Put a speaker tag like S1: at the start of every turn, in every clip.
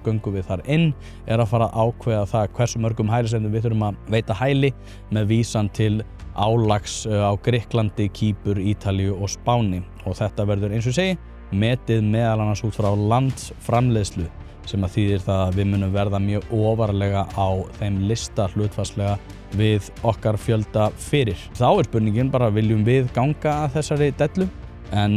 S1: göngum við þar inn að fara að ákveða það hversu mörgum hælisleitendum við þurfum að veita hæli með vísan til álags á Grikklandi, Kýpur, Ítalíu og Spáni og þetta verður eins og ég segi metið meðal annars út frá landsframleiðslu sem að þýðir það að við munum verða mjög ofarlega á þeim lista hlutfallslega við okkar fjölda fyrir. Þá spurningin bara viljum við ganga að þessari dellu en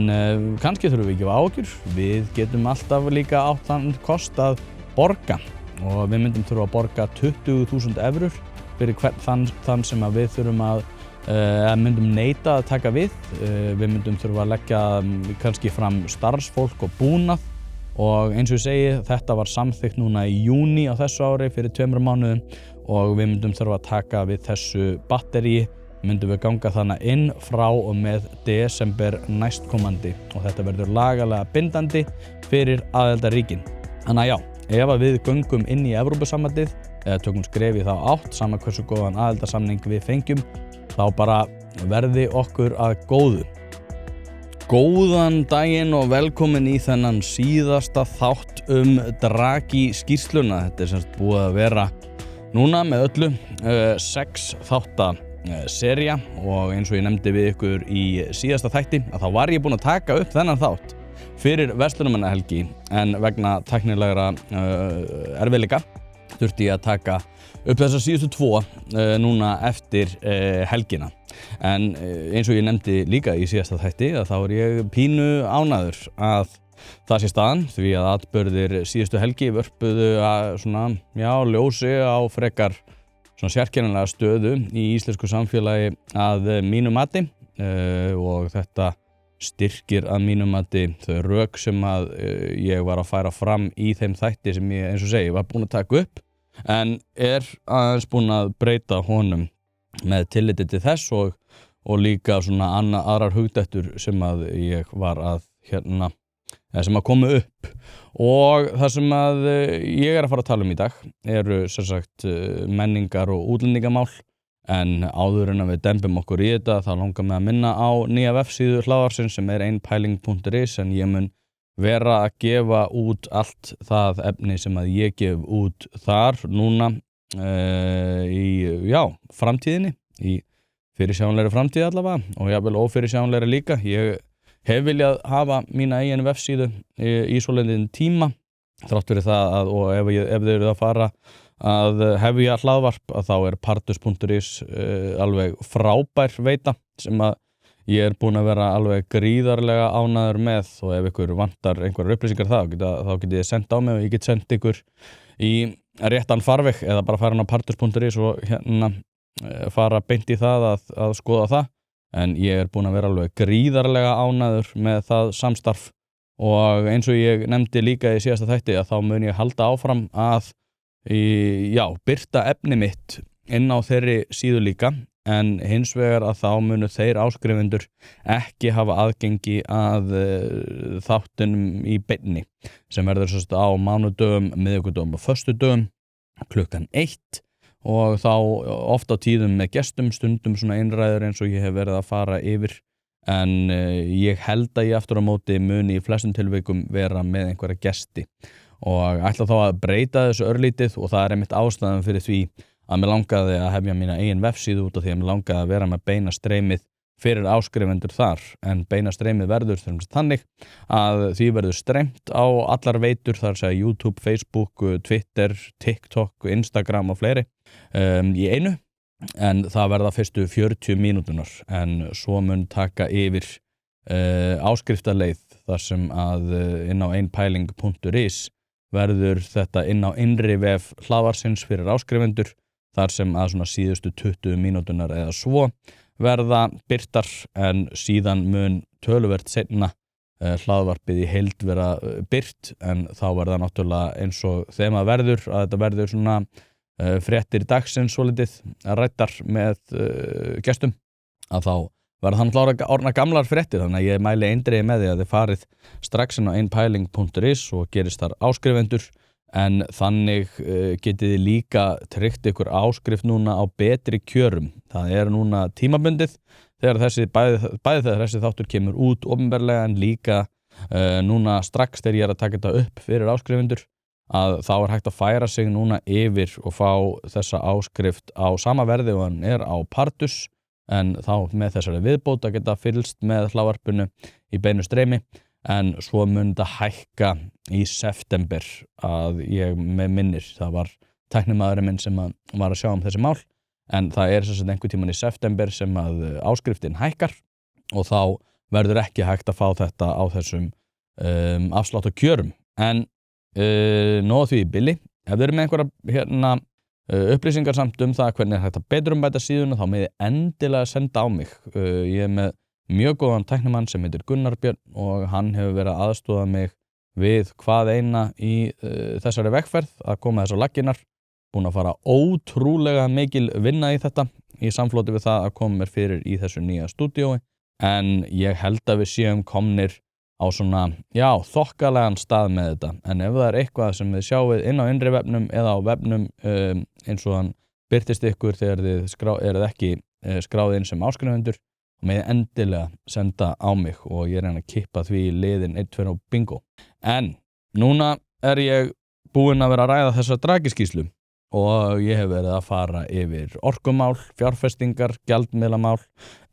S1: kannski þurfum við ekki að áhyggjur. Við getum alltaf líka átt þann kost að borga og við myndum þurfa að borga 20.000 evrur fyrir hvern þann sem að við þurfum að myndum neita að taka við. Við myndum þurfa að leggja kannski fram starfsfólk og búnað og eins og ég segi, þetta var samþykkt núna í júní á þessu ári fyrir 2 mánuðum og við myndum þurfa að taka við þessu batteríi, myndum við ganga þannig inn frá og með desember næstkomandi og þetta verður lagalega bindandi fyrir aðildarríkin. Þannig að já, ef við göngum inn í Evrópusambandið eða tökum skref í þá átt, sama hversu góðan aðildarsamning við fengjum, þá bara verði okkur að góðu. Góðan daginn og velkomin í þennan síðasta þátt Draghi skýrsluna. Þetta semst búið að vera núna með öllu 6 þátta sería og eins og ég nefndi við ykkur í síðasta þætti að þá var ég búinn að taka upp þennan þátt fyrir verslunarmannahelgi en vegna tæknilegra erfiðleika þurfti ég að taka upp þessar síðustu 2 núna eftir helgina. En eins og ég nefndi líka í síðasta þætti að þá ég pínu ánægður að það sé staðan því að atburðir síðustu helgi vörpuðu ljósi á frekar sérkennilega stöðu í íslensku samfélagi að mínu mati og þetta styrkir að mínu mati þau rök sem að ég var að færa fram í þeim þætti sem ég eins og segi var búinn að taka upp en aðeins búinn að breyta honum með tilliti til þess og líka aðrar hugdettur sem að ég var að sem að koma upp og það sem að ég að fara að tala um í dag eru sem sagt menningar og útlendingamál en áður en að við dembum okkur í þetta þá langar mig að minna á nýja vefsíðu hlaðvarpsins sem einpæling.is en ég mun vera að gefa út allt það efni sem að ég gef út þar núna í framtíðinni, í fyrirsjáanlegri framtíð allavega og jafnvel ófyrirsjáanlegri líka. Ég hef viljað hafa mína eigin vefsíðu í svolítinn tíma þrátt fyrir það að og ef þið eruð að fara að hefja hlaðvarp að þá partus.is alveg frábær veita sem að ég búinn að vera alveg gríðarlega ánægður með og ef ykkur vantar einhverjar upplýsingar þá getið þið sent á mig og ég get sent ykkur í réttan farveg eða bara fara á partus.is og fara beint í það að skoða það en ég búinn að vera alveg gríðarlega ánægður með það samstarf og eins og ég nefndi líka í síðasta þætti að þá mun ég halda áfram að birta efni mitt inn á þeirri síðu líka en hins vegar að þá munu þeir áskrifendur ekki hafa aðgengi að þáttunum í beinni sem verður á mánudögum, miðvikudögum og föstudögum klukkan 1 og þá oft á tíðum með gestum, stundum einræður eins og ég hef verið að fara yfir en ég held að ég aftur á móti muni í flestum tilvikum vera með einhverja gesti og ætla þá að breyta þessu örlítið og það einmitt ástæðan fyrir því að mér langaði að hefja mína eigin vefsíðu út af því að mér langaði að vera með beina streymið fyrir áskrifendur þar en beina streymið verður þannig að því verður streymt á allar veitur þar segja YouTube, Facebook, Twitter, TikTok, Instagram og fleiri í einu en það verða fyrstu 40 mínútunar en svo mun taka yfir áskriftarleið þar sem að inn á einpæling.is verður þetta inn á innri vef hlaðvarpsins fyrir áskrifendur þar sem að síðustu 20 mínútunar eða svo verða birtar en síðan mun töluvert seinna hlaðvarpið í heild vera birt en þá verða náttúrulega eins og þeim að þetta verður fréttir dagsins svolítið ræddar með gestum að þá verða hann orðnar gamlar fréttir þannig að ég mæli eindregið með því að þið farið strax inn á einpæling.is og gerist þar áskrifendur en þannig getið þið líka tryggt ykkur áskrift núna á betri kjörum. Það núna tímabundið þegar bæði þegar þessi þáttur kemur út opinberlega en líka núna strax þegar ég að taka þetta upp fyrir áskrifendur að þá hægt að færa sig núna yfir og fá þessa áskrift á sama verði og hann á Pardus, en þá með þessari viðbót að geta fylgst með hlaðvarpinu í beinu streymi, en svo mun þetta hækka í september að ég með minnir. Það var tæknimaðurinn minn sem var að sjá þessi mál, en það sem sagt einhvern tímann í september sem að áskriftin hækkar og þá verður ekki hægt að fá þetta á þessum afsláttarkjörum. En nóg því í bili. Ef þið eru með einhverja upplýsingar samt það hvernig hægt að betrumbæta síðuna, þá með endilega senda á mig. Ég með mjög góðan tæknimann sem heitir Gunnar Björn og hann hefur verið að aðstoða mig við hvað eina í þessari vegferð að koma þessu laginnar. Búin að fara ótrúlega mikil vinna í þetta í samfloti við það að koma mér fyrir í þessu nýja stúdíói, en ég held að við séum komnir á svona, þokkalegan stað með þetta. En ef það eitthvað sem þið sjáið inn á innri vefnum eða á vefnum eins og hann birtist ykkur þegar þið eruð ekki skráð inn sem áskrifendur, með endilega senda á mig og ég reyna að kippa því í liðin 1, 2 og bingo. En núna ég búinn að vera að ræða þessa dragiskýrslu og ég hef verið að fara yfir orkumál, fjárfestingar, gjaldmiðlamál,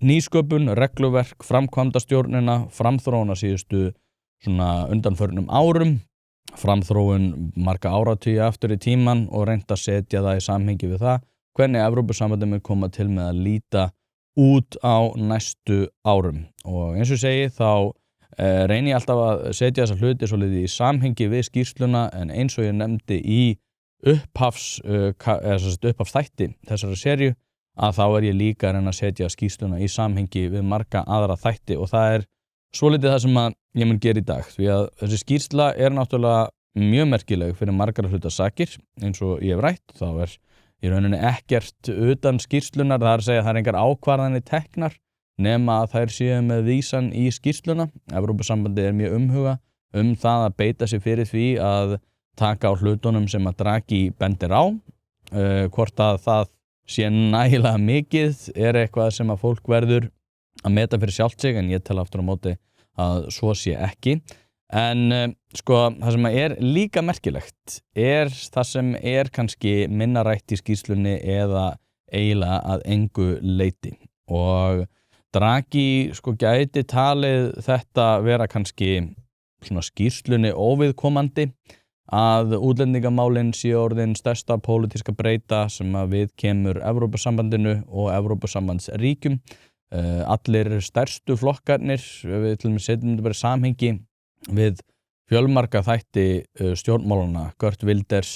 S1: nýsköpun, regluverk, framkvæmdastjórnina, framþróun á síðustu svona undanförnum árum, framþróun marga áratugi aftur í tíman og reynt að setja það í samhengi við það hvernig Evrópusambandið mun koma til með að líta út á næstu árum. Og eins og ég segi þá reyni ég alltaf að setja þessa hluti svolítið í samhengi við skýrsluna, en eins og ég nefndi í upphafsþætti þessara serju að þá ég líka að reyna að setja skýrsluna í samhengi við marga aðra þætti og það svolítið það sem að ég mun gera í dag, því að þessi skýrsla náttúrulega mjög merkileg fyrir margar hluta sakir. Eins og ég hef rætt, þá í rauninni ekkert utan skýrslunar, það að segja það engar ákvarðanir teknar nema að þær séu með vísan í skýrsluna. Evrópusambandið mjög umhuga það að beita sig fyrir því að taka á hlutunum sem að Draghi bendir á. Hvort að það sé nægilega mikið eitthvað sem að fólk verður að meta fyrir sjálft sig, en ég tel aftur á móti að svo sé ekki. En það sem líka merkilegt það sem kannski minna rætt í skýrslunni eða eiginlega að engu leyti. Og Draghi gæti talið þetta vera kannski svona skýrslunni óviðkomandi, að útlendingamálin sé orðin stærsta pólitíska breyta sem að við kemur Evrópusambandinu og Evrópusambandsríkjum. Allir stærstu flokkarnir, við til og með setjum þetta bara í samhengi við fjölmarga þætti stjórnmálana, Geert Wilders,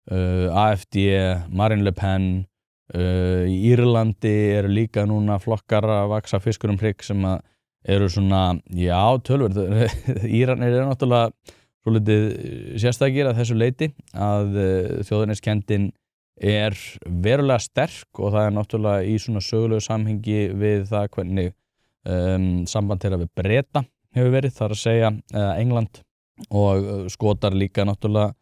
S1: AfD, Marine Le Pen, í Írlandi líka núna flokkar að vaksa fiskur hrygg sem að svona, tölverð. Íranir náttúrulega svolítið sérstakir að þessu leyti að þjóðerniskenndin verulega sterk og það náttúrulega í svona sögulegu samhengi við það hvernig samband þeirra við Breta hefur verið, þar að segja England, og Skotar líka náttúrulega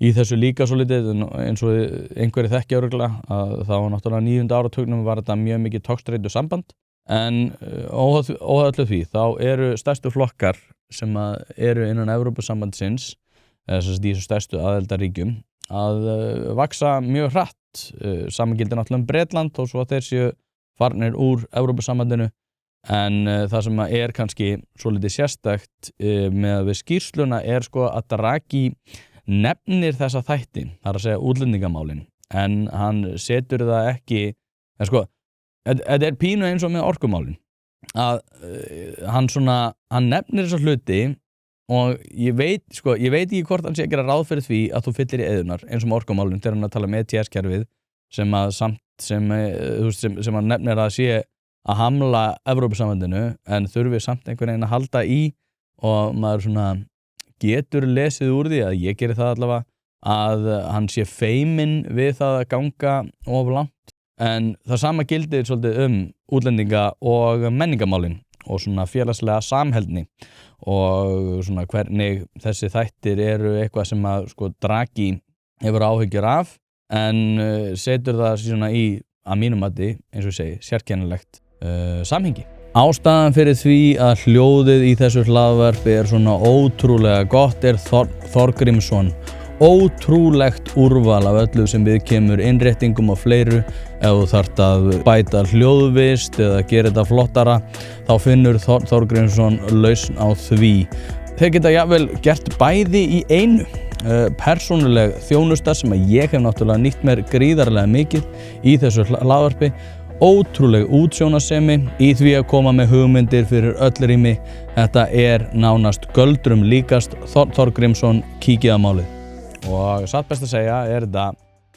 S1: í þessu líka svolítið, eins og einhverju þekkja örugglega að þá náttúrulega 9. áratugnum var þetta mjög mikið togstreitu samband. En óhættu því, þá stærstu flokkar sem innan Evrópusambandsins, eða í þessu stærstu aðildarríkjum, að vaksa mjög hratt. Sama gildir náttúrulega Bretland og svo að þeir séu farnir úr Evrópusambandinu. En það sem kannski svolítið sérstakt með við skýrsluna að Draghi nefnir þessa þætti, það að segja útlendingamálin, en hann setur það ekki, þetta pínu eins og með orkumálin, að hann nefnir þessa hluti og ég veit ekki hvort hann sé að gera ráð fyrir því að þú fyllir í eyðunar eins og með orkumálin þegar hann að tala með ETS-kerfið sem hann nefnir að sé að hamla Evrópusambandinu en þurfi samt einhvern veginn að halda í, og maður getur lesið úr því, að ég geri það allavega, að hann sé feiminn við það að ganga of langt. En það sama gildir svolítið útlendinga og menningamálin og svona félagslega samheldni og svona hvernig þessi þættir eitthvað sem að Draghi hefur áhyggjur af, en setur það svona í, að mínum mati, eins og ég segi, sérkennilegt samhengi. Ástæðan fyrir því að hljóðið í þessu hlaðvarpi svona ótrúlega gott Þorgrímsson ótrúlegt úrval af öllu sem við kemur innréttingum og fleiru. Ef þú þarft að bæta hljóðvist eða gera þetta flottara, þá finnur Þorgrímsson lausn á því. Þeir geta jafnvel gert bæði í einu. Persónuleg þjónusta sem að ég hef náttúrulega nýtt mér gríðarlega mikið í þessu hlaðvarpi. Ótrúleg útsjónarsemi í því að koma með hugmyndir fyrir öll rými. Þetta nánast göldrum líkast. Þorgrímsson, kíkið á málið. Og satt best að segja þetta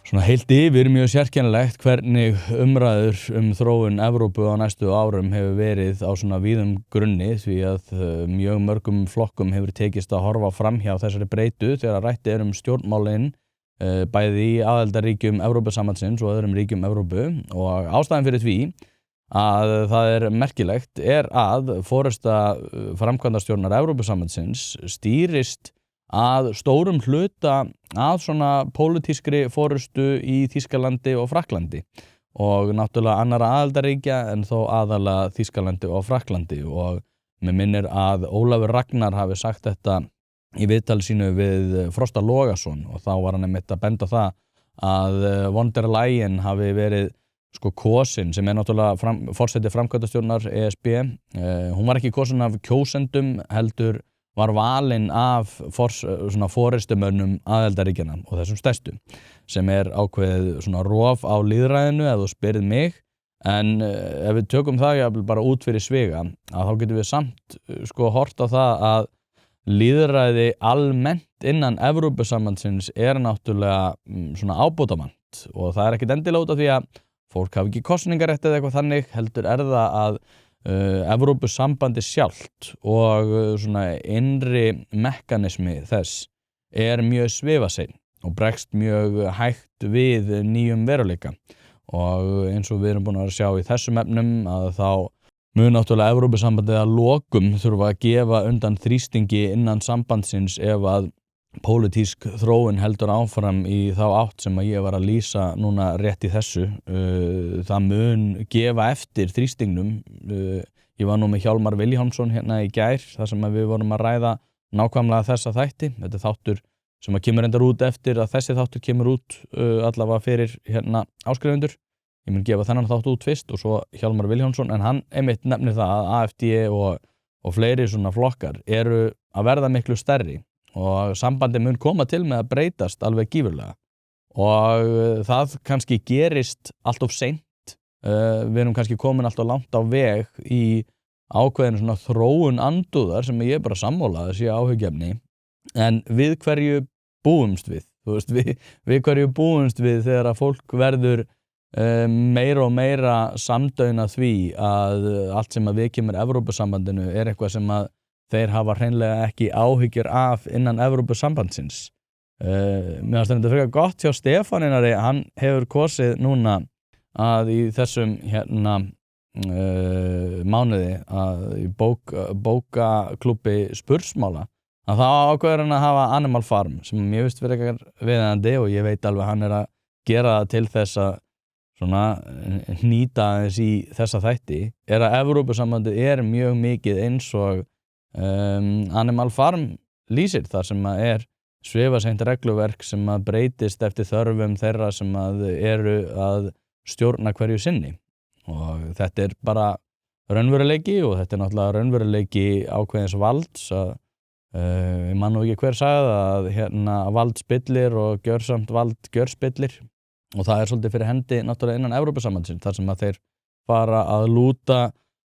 S1: svona heilt yfir mjög sérkennilegt hvernig umræður þróun Evrópu á næstu árum hefur verið á svona víðum grunni, því að mjög mörgum flokkum hefur tekist að horfa framhjá þessari breytu þegar rætt stjórnmálin bæði í aðildarríkjum Evrópusambandsins og öðrum ríkjum Evrópu. Og ástæðan fyrir því að það merkilegt að forysta framkvæmdastjórnar Evrópusambandsins stýrist að stórum hluta að svona pólitískri forystu í Þýskalandi og Frakklandi og náttúrulega annarra aðildarríkja en þó aðalega Þýskalandi og Frakklandi. Og mig minnir að Ólafur Ragnar hafi sagt þetta í viðtali sínu við Frosta Logason, og þá var hann einmitt að benda á það að von der Leyen hafi verið kosin, sem náttúrulega forseti framkvæmdastjórnar ESB. Hún var ekki kosin af kjósendum, heldur var valinn af forystumönnum aðildarríkjanna og þessum stærstu, sem ákveðið svona rof á lýðræðinu ef þú spyrð mig. En ef við tökum það bara út fyrir sviga, að þá getum við samt hort á það að lýðræði almennt innan Evrópusambandsins náttúrulega svona ábótavant, og það ekkert endilega út af því að fólk hafi ekki kosningarétt eða eitthvað þannig, heldur það að Evrópusambandi sjálft og svona innri mekanismi þess mjög svifaseinn og bregst mjög hægt við nýjum veruleika. Og eins og við erum búin að sjá í þessum efnum, að þá mun náttúrulega Evrópusambandið að lokum þurfa að gefa undan þrýstingi innan sambandsins ef að pólitísk þróun heldur áfram í þá átt sem að ég var að lýsa núna rétt í þessu. Það mun gefa eftir þrýstingnum. Ég var nú með Hjálmar Vilhjálmsson hérna í gær, þar sem við vorum að ræða nákvæmlega þessa þætti. Þetta þáttur sem að kemur endar út eftir að þessi þáttur kemur út allavega fyrir hérna áskrifendur. Ég mun gefa þennan þátt út fyrst og svo Hjálmar Vilhjálmsson, en hann einmitt nefnir það að AfD og fleiri svona flokkar að verða miklu stærri. Og sambandi mun koma til með að breytast alveg gífurlega. Og það kannski gerist allt of seint. Við erum kannski komin allt of langt á veg í ákveðinu svona þróun andúðar sem ég bara sammála að sé áhugjefni. En við hverju búumst við? Þú veist, við hverju búumst við þegar að fólk verður meira og meira samdauna því að allt sem að við kemur Evrópusambandinu eitthvað sem að þeir hafa hreinlega ekki áhyggjur af innan Evrópusambandsins. Mér finnst þetta frekar gott hjá Stefaninari, hann hefur kosið núna að í þessum mánuði að í bókaklúbbi Spursmála, að þá ákveður hann að hafa Animal Farm, sem mér finnst frekar viðeigandi, og ég veit alveg hann að gera það til þess að svona hnýta aðeins í þessa þætti, að Evrópusambandið mjög mikið eins og Animal Farm lýsir, þar sem að svifaseint regluverk sem að breytist eftir þörfum þeirra sem að að stjórna hverju sinni. Og þetta bara raunveruleiki, og þetta náttúrulega raunveruleiki ákveðins valds. Ég man nú ekki hver sagði að vald spillir og gjörsamt vald gjörspillir, og það svolítið fyrir hendi náttúrulega innan Evrópusambandsins, þar sem að þeir fara að lúta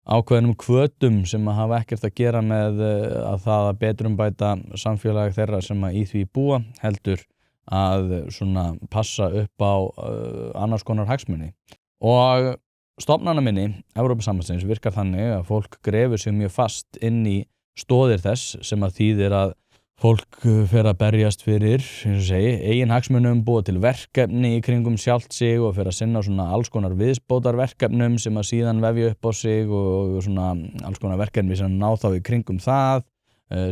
S1: ákveðnum hvötum sem að hafa ekkert að gera með að það að betrumbæta samfélag þeirra sem að í því búa, heldur að svona passa upp á annars konar hagsmuni. Og stofnanaminni Evrópusambandsins virkar þannig að fólk grefur sig mjög fast inn í stoðir þess, sem að þýðir að fólk fer að berjast fyrir, eins og segi, eigin hagsmunum, búa til verkefni í kringum sjálft sig og fer að sinna svona alls konar viðspótarverkefnum sem að síðan vefja upp á sig, og svona alls konar verkefni sem ná þá í kringum það.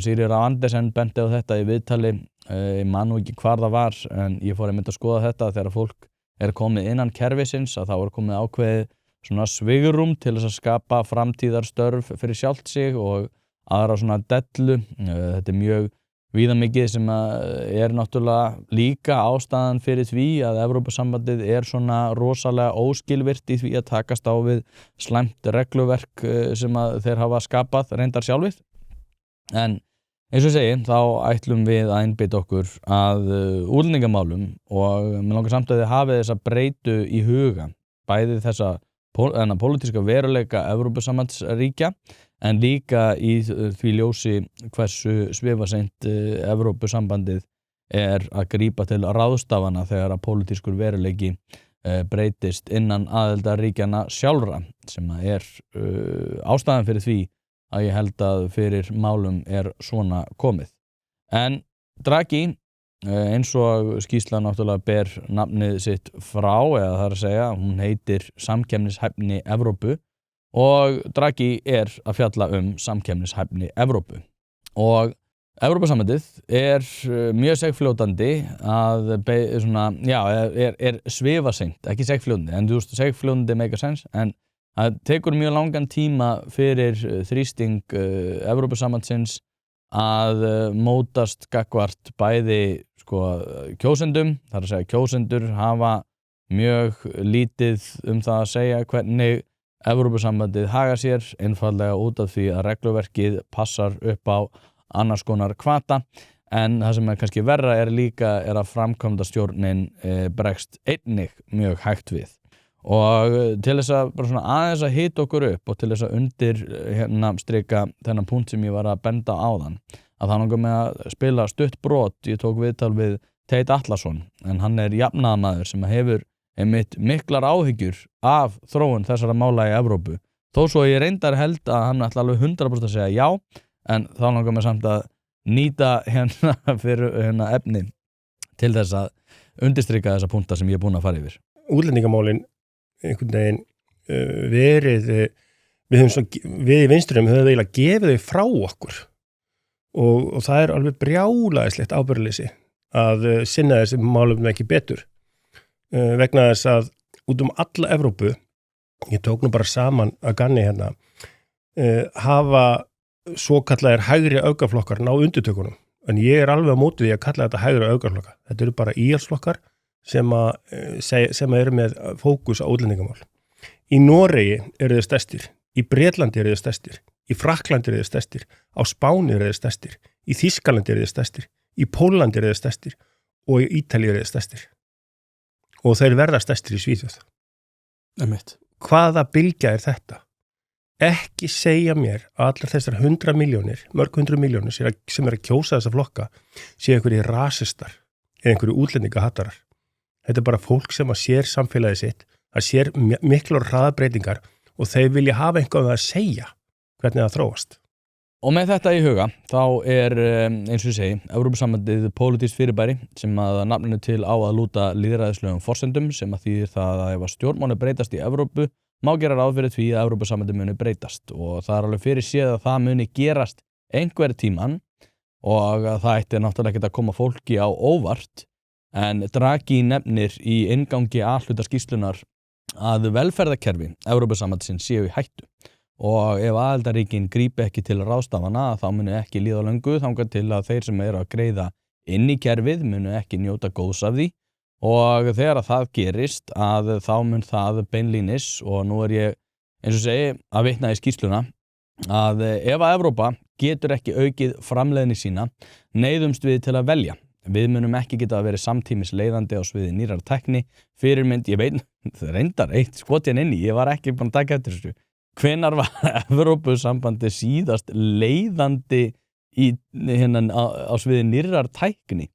S1: Sigríður Á Andersen benti á þetta í viðtali, ég man nú ekki hvar það var, en ég fór einmitt að skoða þetta þegar fólk komið innan kerfisins, að þá komið ákveðið svona svigrúm til þess að skapa framtíðarstörf fyrir sjálft sig og aðra svona dellu. Þetta mjög víða mikið sem náttúrulega líka ástæðan fyrir því að Evrópusambandið svona rosalega óskilvirkt í því að takast á við slæmt regluverk sem að þeir hafa skapað reyndar sjálfir. En eins og ég segi, þá ætlum við að einbeita okkur að útlendingamálum og mig langar samt að þið hafið þessa breytu í huga, bæði þessa pólitíska veruleika Evrópusambandsríkja en líka í því ljósi hversu svifaseint Evrópusambandið að grípa til ráðstafana þegar að pólitískur veruleiki breytist innan aðildarríkjanna sjálfra sem ástæðan fyrir því að ég held að fyrir málum svona komið. En Draghi, eins og skýrslan náttúrulega ber nafnið sitt frá, eða það að segja, hún heitir Samkeppnishæfni Evrópu og Draghi að fjalla samkeppnishæfni Evrópu. Og Evrópusambandið mjög segfljótandi að svifaseint, ekki segfljótandi, en þú veist, segfljótandi make a sense, en það tekur mjög langan tíma fyrir þrýsting Evrópusambandsins að mótast gagnvart bæði kjósendum, það að segja kjósendur hafa mjög lítið það að segja hvernig Evrópusambandið hagar sér, einfaldlega út af því að regluverkið passar upp á annars konar hvata, en það sem kannski verra líka að framkvæmdastjórnin bregst einnig mjög hægt við. Og til þess að bara aðeins að hita okkur upp og til þess að strika þennan punkt sem ég var að benda áðan, að það langar mig að spila stutt brot. Ég tók viðtal við Teit Atlason, en hann jafnaðarmaður sem hefur einmitt miklar áhyggjur af þróun þessara mála í Evrópu. Þó svo ég reyndar held að hann ætla alveg 100% að segja já, en þá langar mig samt að nýta fyrir efni til þess að undirstrika þessa punkta sem ég búin að fara yfir.
S2: Útlendingamálin einhvern veginn við í vinstrinum höfum eiginlega gefið þau frá okkur og það alveg brjálæðislegt ábyrgðarleysi að sinna þessum málum ekki betur vegna þess að út alla Evrópu, ég tók nú bara saman að ganni hafa svokallaðir hægri öfgaflokkar ná undirtökunum, en ég alveg á móti því að kalla þetta hægri öfgaflokkar. Þetta eru bara íhaldsflokkar sem eru með fókus á útlendingamál. Í Noregi eru þeir stærstir, í Bretlandi eru þeir stærstir, í Frakklandi eru þeir stærstir, á Spáni eru þeir stærstir, í Þýskalandi eru þeir stærstir, í Pólandi eru þeir stærstir og í Ítalíu eru þeir stærstir. Og þeir verða stærstir í Svíþjóð. Hvaða bylgja þetta? Ekki segja mér að allar þessar 100 milljónir, mörg 100 milljónir sem að kjósa þessa flokka séu einhverjir rasistar eða einhverjir útlendingahatarar. Þetta bara fólk sem að sér samfélagið sitt, að sér miklar hraðabreytingar og þeir vilja hafa einhvað að segja hvernig það þróast.
S1: Og með þetta í huga, þá eins og ég segi, Evrópusambandið pólitískt fyrirbæri sem að nafninu til á að lúta lýðræðislegum forsendum sem að þýðir það að ef að stjórnmáli breytast í Evrópu, má gera ráð fyrir því að Evrópusambandið muni breytast og það alveg fyrir séð að það muni gerast einhver tíman og það ætti náttúrulega ekki að koma fólki á óvart. En Draghi nefnir í inngangi A-hluta skýrslunnar að velferðarkerfi Evrópusambandsins séu í hættu og ef aðildarríkin grípi ekki til ráðstafana þá muni ekki líða löngu þangað til að þeir sem eru að greiða inn í kerfið muni ekki njóta góðs af því og þegar að það gerist að þá mun það beinlínis og nú ég eins og segi að vitna í skýrsluna að ef að Evrópa getur ekki aukið framleiðni sína neyðumst við til að velja. Við munum ekki geta að vera samtímis leiðandi á sviði nýrrar tækni, fyrirmynd, ég veit, það reyndar eitt skotin inni, ég var ekki búin að taka eftir þessu. Hvenær var Evrópusambandi síðast leiðandi á sviði nýrrar tækni?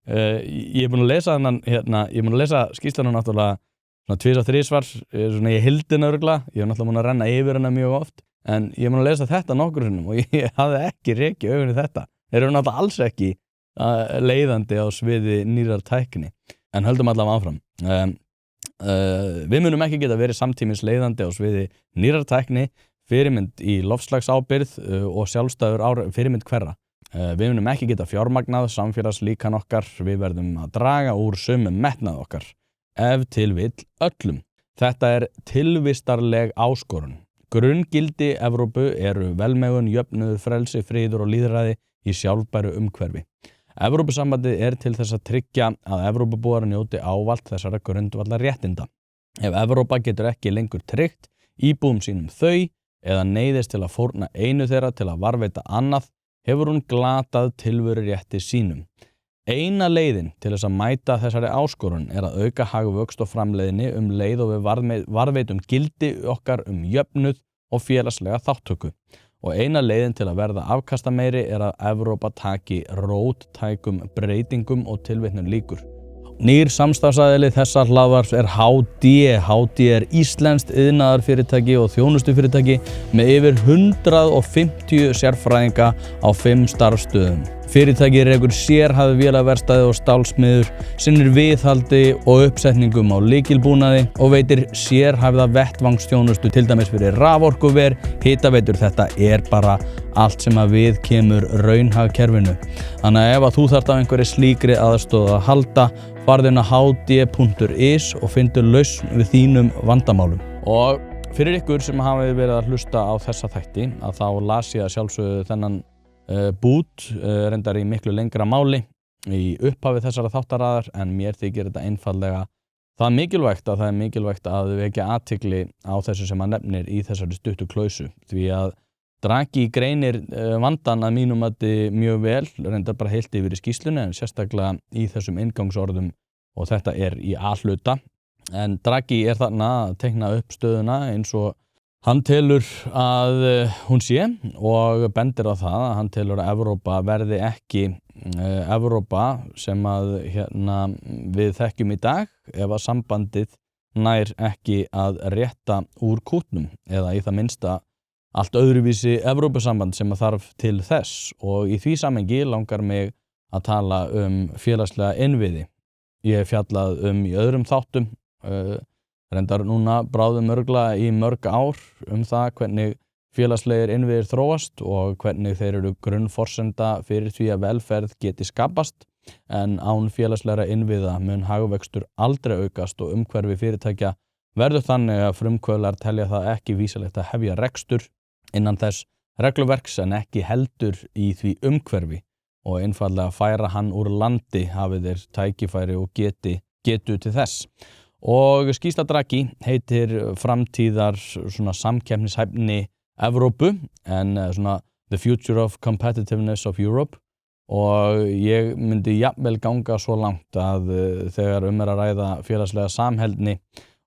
S1: Ég búin að lesa ég búin að lesa skýrsluna náttúrulega 2-3 svar, svona ég hildina örugglega, ég náttúrulega búin að renna yfir hana mjög oft, en ég búin að lesa þetta nokkur sinnum og ég hafði ekki rekið augun í þetta. Þeir eru náttúrulega alls ekki leiðandi á sviði nýrrar tækni, en höldum allavega áfram. Við munum ekki geta verið samtímis leiðandi á sviði nýrrar tækni, fyrirmynd í loftslagsábyrgð og sjálfstæður fyrirmynd hverra. Við munum ekki geta fjármagnað samfélagslíkan okkar, við verðum að draga úr sumum metnað okkar, ef til vill öllum. Þetta tilvistarleg áskorun. Grunngildi Evrópu eru velmegun, jöfnuður, frelsi, friður og lýðræði í sjálfbæru umhverfi. Evrópusambandið til þess að tryggja að Evrópubúar njóti ávalt þessara grundvallar réttinda. Ef Evrópa getur ekki lengur tryggt íbúum sínum þau eða neyðist til að fórna einu þeirra til að varðveita annað, hefur hún glatað tilveru rétti sínum. Eina leiðin til þess að mæta þessari áskorun að auka hagvöxt og framleiðni leið og við varðveitum gildi okkar jöfnuð og félagslega þáttöku. Og eina leiðin til að verða afkastameiri að Evrópa taki róttækum breytingum og tilvitnun lýkur. Nýr samstarfsaðili þessa hlaðvarps HD. HD íslenskt iðnaðarfyrirtæki og þjónustufyrirtæki með yfir 150 sérfræðinga á 5 starfsstöðum. Fyrirtækið rekur sérhæfð vélaverkstæði og stálsmiðjur, sinnir viðhaldi og uppsetningum á lykilbúnaði og veitir sérhæfða vettvangsþjónustu til dæmis fyrir raforkuver, hitaveitur. Þetta bara allt sem að við kemur raunhagkerfinu. Þannig að ef að þú þarft á einhverri slíkri aðstoð að halda, farðu inn á hd.is og finndu lausn við þínum vandamálum. Og fyrir ykkur sem hafið verið að hlusta á þessa þætti, að þá las ég að sjálfsögðu þennan bút reyndar í miklu lengra máli í upphafi þessara þáttaraðar, en mér þykir þetta einfaldlega það mikilvægt að vekja athygli á þessu sem hann nefnir í þessari stuttu klausu, því að Draghi greinir vandann að mínum mjög vel, reyndar bara heilt yfir í skýrslunni, en sérstaklega í þessum inngangsorðum, og þetta í A-hluta. En Draghi þarna að teikna upp stöðuna eins og hann telur að hún sé, og bendir á það að hann telur að Evrópa verði ekki Evrópa sem að við þekkjum í dag ef að sambandið nær ekki að rétta úr kútnum, eða í það minnsta allt öðruvísi Evrópusamband sem að þarf til þess. Og í því samhengi langar mig að tala félagslega innviði. Ég hef fjallað í öðrum þáttum, reyndar núna bráðum örgla í mörg ár það hvernig félagslegir innviðir þróast og hvernig þeir eru grunnforsenda fyrir því að velferð geti skapast, en án félagslegra innviða mun hagvöxtur aldrei aukast og umhverfi fyrirtækja verður þannig að frumkvöðlar telja það ekki vísalegt að hefja rekstur innan þess regluverks en ekki heldur í því umhverfi, og einfaldlega færa hann úr landi hafi þeir tækifæri og getu til þess. Og skýrsla Draghi heitir framtíðar samkeppnishæfni Evrópu, en The Future of Competitiveness of Europe, og ég myndi jafnvel ganga svo langt að þegar að ræða félagslega samheldni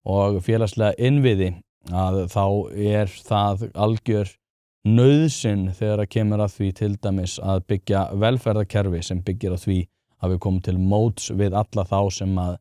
S1: og félagslega innviði, að þá það algjör nauðsyn þegar að kemur að því til dæmis að byggja velferðarkerfi sem byggir á því að við komum til móts við alla þá sem að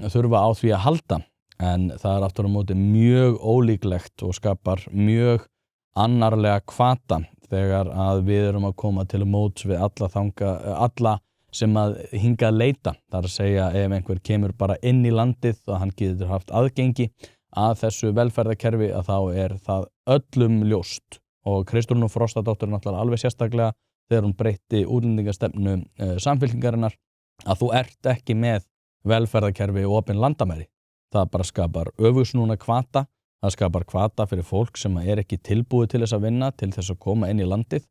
S1: þurfa á því að halda, en það aftur á móti mjög ólíklegt og skapar mjög annarlega hvata þegar að við erum að koma til móts við alla sem að hingað leita. Það að segja, ef einhver kemur bara inn í landið og hann getur haft aðgengi að þessu velferðarkerfi, að þá það öllum ljóst. Og Kristrún Frostadóttir náttúrulega alveg sérstaklega þegar hún breytti útlendingastefnu Samfylkingarinnar, að þú ert ekki með velferðarkerfi og opin landamæri. Það bara skapar öfugsnúna hvata, það skapar hvata fyrir fólk sem ekki tilbúið til þess að vinna, til þess að koma inn í landið,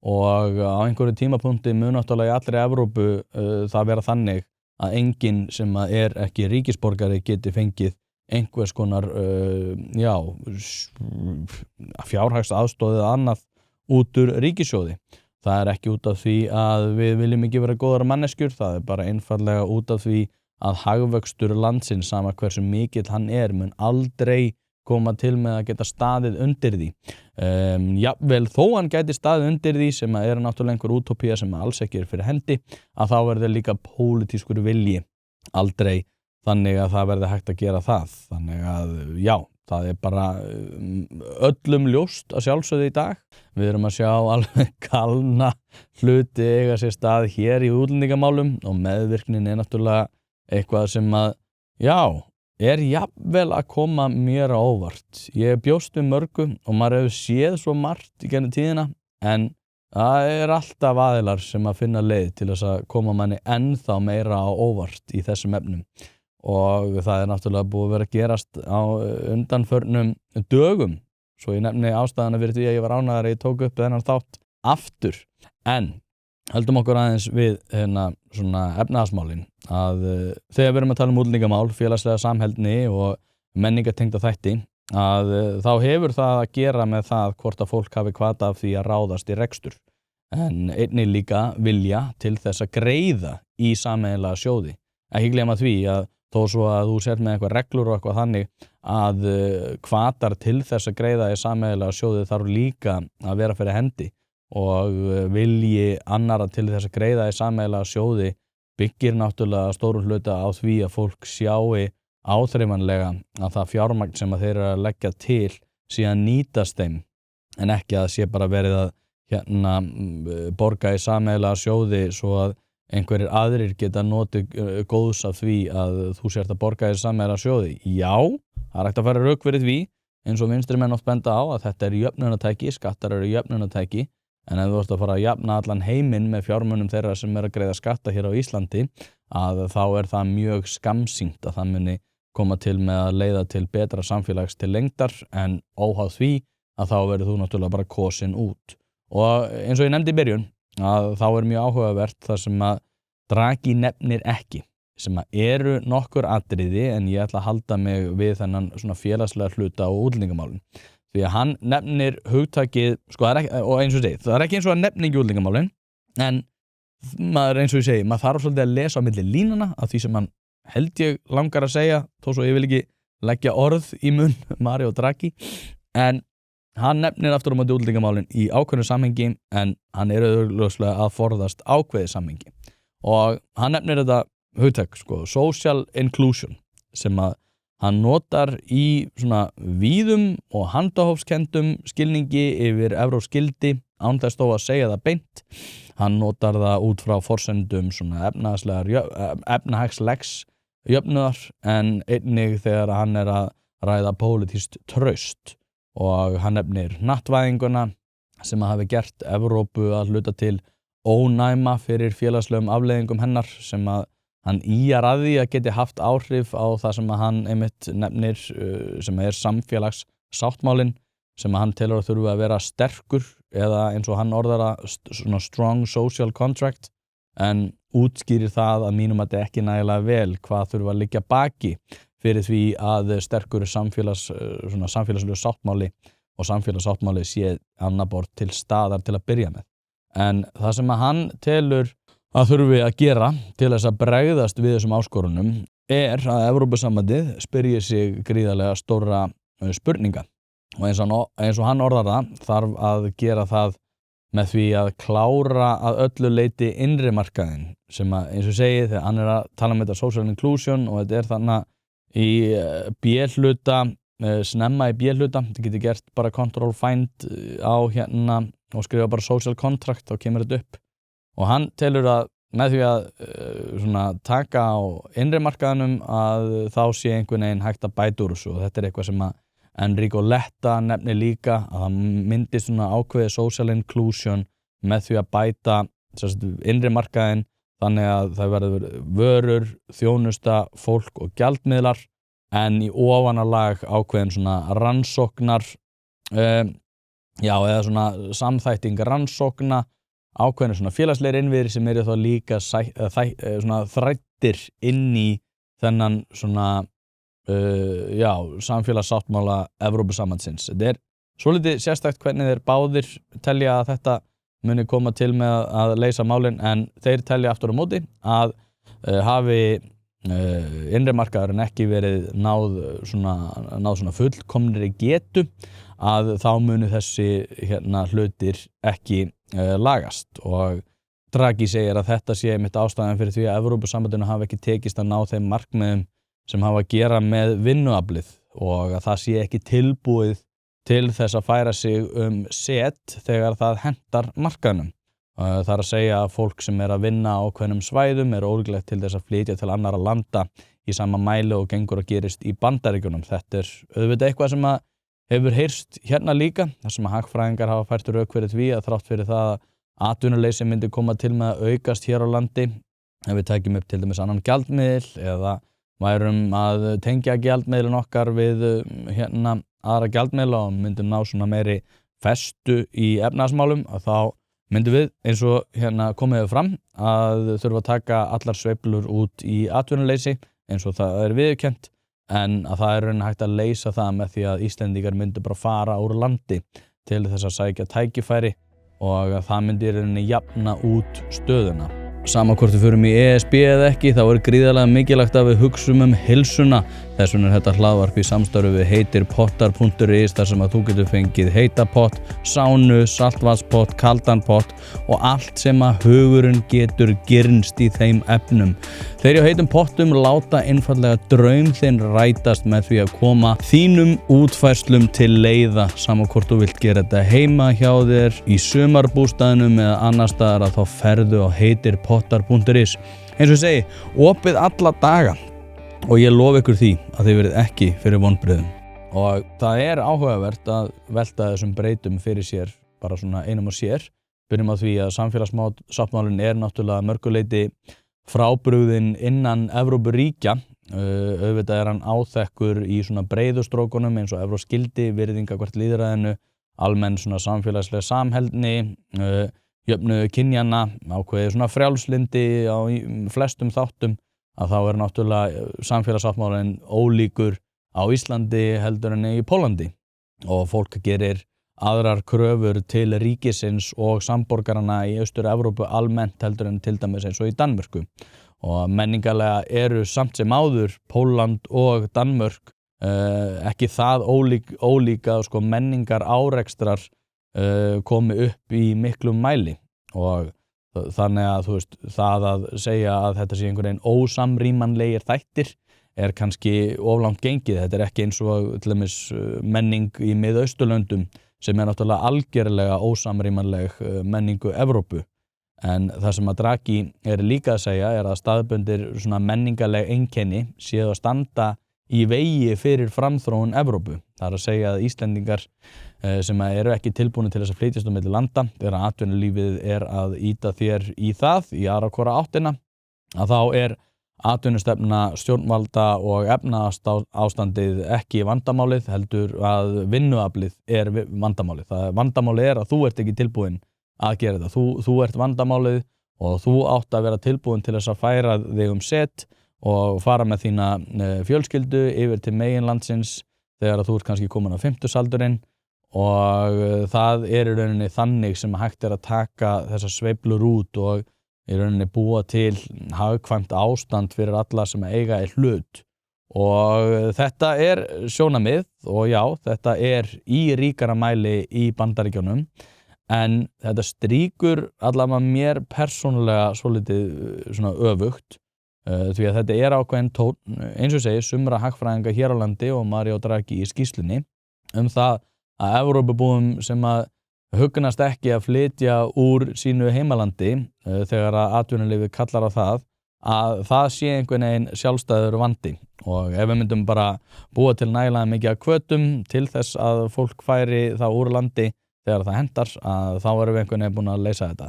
S1: og á einhverju tímapunkti mun náttúrulega í allri Evrópu það vera þannig að enginn sem ekki ríkisborgari geti fengið einhvers konar fjárhags aðstoð eða annað út úr ríkissjóði. Það ekki út af því að við viljum ekki vera góðar manneskjur, það bara einfaldlega út af því að hagvöxtur landsins, sama hversu mikill hann mun aldrei koma til með að geta staðið undir því. Jafnvel þó hann gæti staðið undir því, sem náttúrulega einhver útópía sem alls ekki fyrir hendi, að þá verður líka pólitískur vilji aldrei þannig að það verður hægt að gera það. Þannig að já, það bara öllum ljóst að sjálfsögðu í dag. Við erum að sjá alveg galna hluti eiga sér stað hér í útlendingamálum, og meðvirknin náttúrulega eitthvað sem að, jafnvel að koma mér á óvart. Ég bjóst við mörgu og maður hefur séð svo margt í gennum tíðina, en það alltaf aðilar sem að finna leið til þess að koma manni ennþá meira á óvart í þessum efnum. Og það náttúrulega búið að vera að gerast á undanförnum dögum, svo ég nefni ástæðana fyrir því að ég var ánægður að ég tók upp þennan þátt aftur. En höldum okkur aðeins við svona efnahagsmálin að þegar við erum að tala um útlendingamál, félagslega samheldni og menningartengda þætti að þá hefur það að gera með það hvort að fólk hafi hvata af því að ráðast í rekstur en einnig líka vilja til þess að greiða í sameiginlega sjóði. Ekki gleyma því að þó svo að þú sért með eitthvað reglur og eitthvað þannig að hvatar til þess að greiða í sameiginlega sjóði þarf líka að vera fyrir hendi og vilji annara til þess að greiða í sameiginlega sjóði byggir náttúrulega stórum hluta á því að fólk sjái áþreifanlega að það fjármagn sem að þeir eru að leggja til síðan nýtast þeim en ekki að sé bara verið að borga í sameiginlega sjóði svo að einhverjir aðrir geta notið góðs af því að þú sért að borga í sameiginlega sjóði. Já, það er hægt að fara rök fyrir því eins og vinstri menn oft benda á að þetta er jöfnunartæki, skattar eru jöfnunartæki en ef þú ert að fara að jafna allan heiminn með fjármunum þeirra sem eru að greiða skatta hér á Íslandi að þá er það mjög skammsýnt að það muni koma til með að leiða til betra samfélags til lengdar en óháð því að þá verður þú náttúrulega bara kosin út. Og eins og ég nefndi í byrjun að þá er mjög áhugavert það sem að Draghi nefnir ekki, sem að eru nokkur atriði en ég ætla að halda mig við þennan svona félagslega hluta og útlendingamálin. Því að hann nefnir hugtakið, sko, og eins og segi, það er ekki eins og að nefna ekki útlendingamálin en maður eins og ég segi, maður þarf svolítið að lesa á milli línana af því sem hann held ég langar að segja, þó svo ég vil ekki leggja orð í munn Mario Draghi, en hann nefnir aftur á móti útlendingamálin í ákveðnu samhengi en hann er auðvitað að forðast ákveðið samhengi og hann nefnir þetta hugtak, sko, social inclusion sem að hann notar í svona víðum og handahófskendum skilningi yfir evrópsk-gildi án þess þó að segja það beint. Hann notar það út frá forsendum svona efnahagslegs jöfnuðar en einnig þegar hann er að ræða pólitískt traust og hann nefnir hnattvæðinguna sem að hafi gert Evrópu að hluta til ónæma fyrir félagslegum afleiðingum hennar sem að hann ýjar að því að geti haft áhrif á það sem að hann einmitt nefnir sem er samfélagssáttmálinn sem að hann telur að þurfa að vera sterkur eða eins og hann orðar að svona strong social contract en útskýrir það að mínum að þetta ekki nægilega vel hvað þurfa að liggja baki fyrir því að sterkur samfélagslegu sáttmáli og samfélagssáttmáli sé annað til staðar til að byrja með. En það sem að hann telur að þurfi að gera til þess að bregðast við þessum áskorunum er að Evrópusambandið spyrji sig gríðarlega stóra spurninga og eins og hann orðar það þarf að gera það með því að klára að öllu leyti innri markaðinn sem að eins og segi þegar hann er að tala um þetta social inclusion og þetta er þannig í B-hluta, snemma í B-hluta, þetta getur gert bara control find á hérna og skrifa bara social contract þá kemur þetta upp og hann telur að með því að svona taka á innri markaðinum að þá sé einhvern veginn hægt að bæta úr þessu og þetta er eitthvað sem að Enrico Letta nefnir líka að það myndist svona ákveðið social inclusion með því að bæta innri markaðin þannig að það verður vörur, þjónusta, fólk og gjaldmiðlar en í ofanalag ákveðin svona rannsóknar eða svona samþætting rannsókna ákveðinu svona félagslegir innviðir sem eru þá líka svona þræddir inn í þennan svona samfélagssáttmála Evrópusambandsins. Þetta er svolítið sérstakt hvernig þeir báðir telja að þetta muni koma til með að leysa málin en þeir telja aftur á móti að hafi innri markaðurinn ekki verið náð svona fullkomnri getu að þá muni þessi hlutir ekki lagast og Draghi segir að þetta sé einmitt ástæðan fyrir því að Evrópusambandinu hafi ekki tekist að ná þeim markmiðum sem hafa að gera með vinnuaflið og að það sé ekki tilbúið til þess að færa sig set þegar það hentar markaðnum. Það er að segja að fólk sem er að vinna á ákveðnum svæðum er ólíklegt til þess að flytja til annarra landa í sama mæli og gengur að gerist í Bandaríkjunum. Þetta er auðvitað eitthvað sem að hefur heyrst hérna líka, þar sem að hagfræðingar hafa fært rök fyrir því að þrátt fyrir það að atvinnuleysi myndi koma til með að aukast hér á landi ef við tækjum upp til dæmis annan gjaldmiðil eða værum að tengja gjaldmiðlinn okkar við aðra gjaldmiðla og myndum ná svona meiri festu í efnahagsmálum að þá myndum við eins og hérna komið fram að þurfa að taka allar sveiflur út í atvinnuleysi eins og það viðurkennt en að það raunin hægt að leysa það með því að Íslendingar myndu bara fara úr landi til þess að sækja tækifæri og að það myndi rauninni jafna út stöðuna. Sama hvort við förum í ESB eða ekki, þá gríðarlega mikilvægt að við hugsum heilsuna. Þess vegna þetta hlaðvarp í samstarfi við heitirpottar.is þar sem að þú getur fengið heita pott, sánu, saltvatnspott, kaldan pott og allt sem að hugurinn getur girnst í þeim efnum. Þeir á heitum pottum láta einfallega draum þinn rætast með því að koma þínum útfærslum til leiða, sama hvort þú vilt gera þetta heima hjá þér, í sumarbústaðnum eða annar staðar að þá ferðu á heitirpottar.is. Eins og ég segi, opið alla daga. Og ég lofa ykkur því að þið verið ekki fyrir vonbrigðum. Og það áhugavert að velta þessum breytum fyrir sér, bara svona einum og sér. Byrjum á því að samfélagssáttmálinn náttúrulega mörguleyti frábrugðinn innan Evrópuríkja. Auðvitað hann áþekkur í svona breiðustrókunum eins og Evróskildi, virðinga hvert lýðræðinu, almenn svona samfélagslega samheldni, jöfnuðu kynjanna, ákveðið svona frjálslyndi á flestum þáttum. Að þá náttúrulega samfélagssáttmálinn ólíkur á Íslandi heldur en í Pólandi og fólk gerir aðrar kröfur til ríkisins og samborgarana í Austur-Evrópu almennt heldur en til dæmis eins og í Danmörku og menningarlega samt sem áður Pólland og Danmörk ekki það ólíka sko, menningar árekstrar komi upp í miklum mæli og þannig að þú veist, það að segja að þetta sé einhvern veginn ósamrýmanlegir þættir kannski of langt gengið. Þetta ekki eins og til dæmis menning í Mið-Austurlöndum sem náttúrulega algerlega ósamrýmanleg menningu Evrópu. En það sem að Draghi líka að segja að staðbundir svona menningarleg einkenni séu að standa í vegi fyrir framþróun Evrópu. Það að segja að Íslendingar sem ekki tilbúnir til þess að flytjast á milli landa þegar atvinnulífið að ýta þér í það í aðra hvora áttina að þá atvinnustefna stjórnvalda og efnahagsástandið ekki vandamálið heldur að vinnuaflið vandamálið. Vandamálið að þú ert ekki tilbúin að gera þetta. Þú ert vandamálið og þú átt að vera tilbúin til þess að færa þig set og fara með þína fjölskyldu yfir til meginlandsins þegar þú ert kannski komin á 50-aldurinn og það í rauninni þannig sem hægt að taka þessar sveiflur út og í rauninni búa til hagkvæmt ástand fyrir alla sem eiga í hlut og þetta sjónarmið og já, þetta í ríkara mæli í Bandaríkjunum en þetta strýkur allavega mér persónulega svolítið svona öfugt því að þetta ákveðin tónn, eins og segi, sumra hagfræðinga hér á landi og Mario Draghi í skýrslunni það að Evrópubúum sem að hugnast ekki að flytja úr sínu heimalandi þegar að atvinnulífið kallar á að það sé einhvern veginn sjálfstæður vandi og ef við myndum bara búa til nægilega mikið af hvötum til þess að fólk færi þá úr landi þegar það hentar að þá erum við einhvern veginn búin að leysa þetta.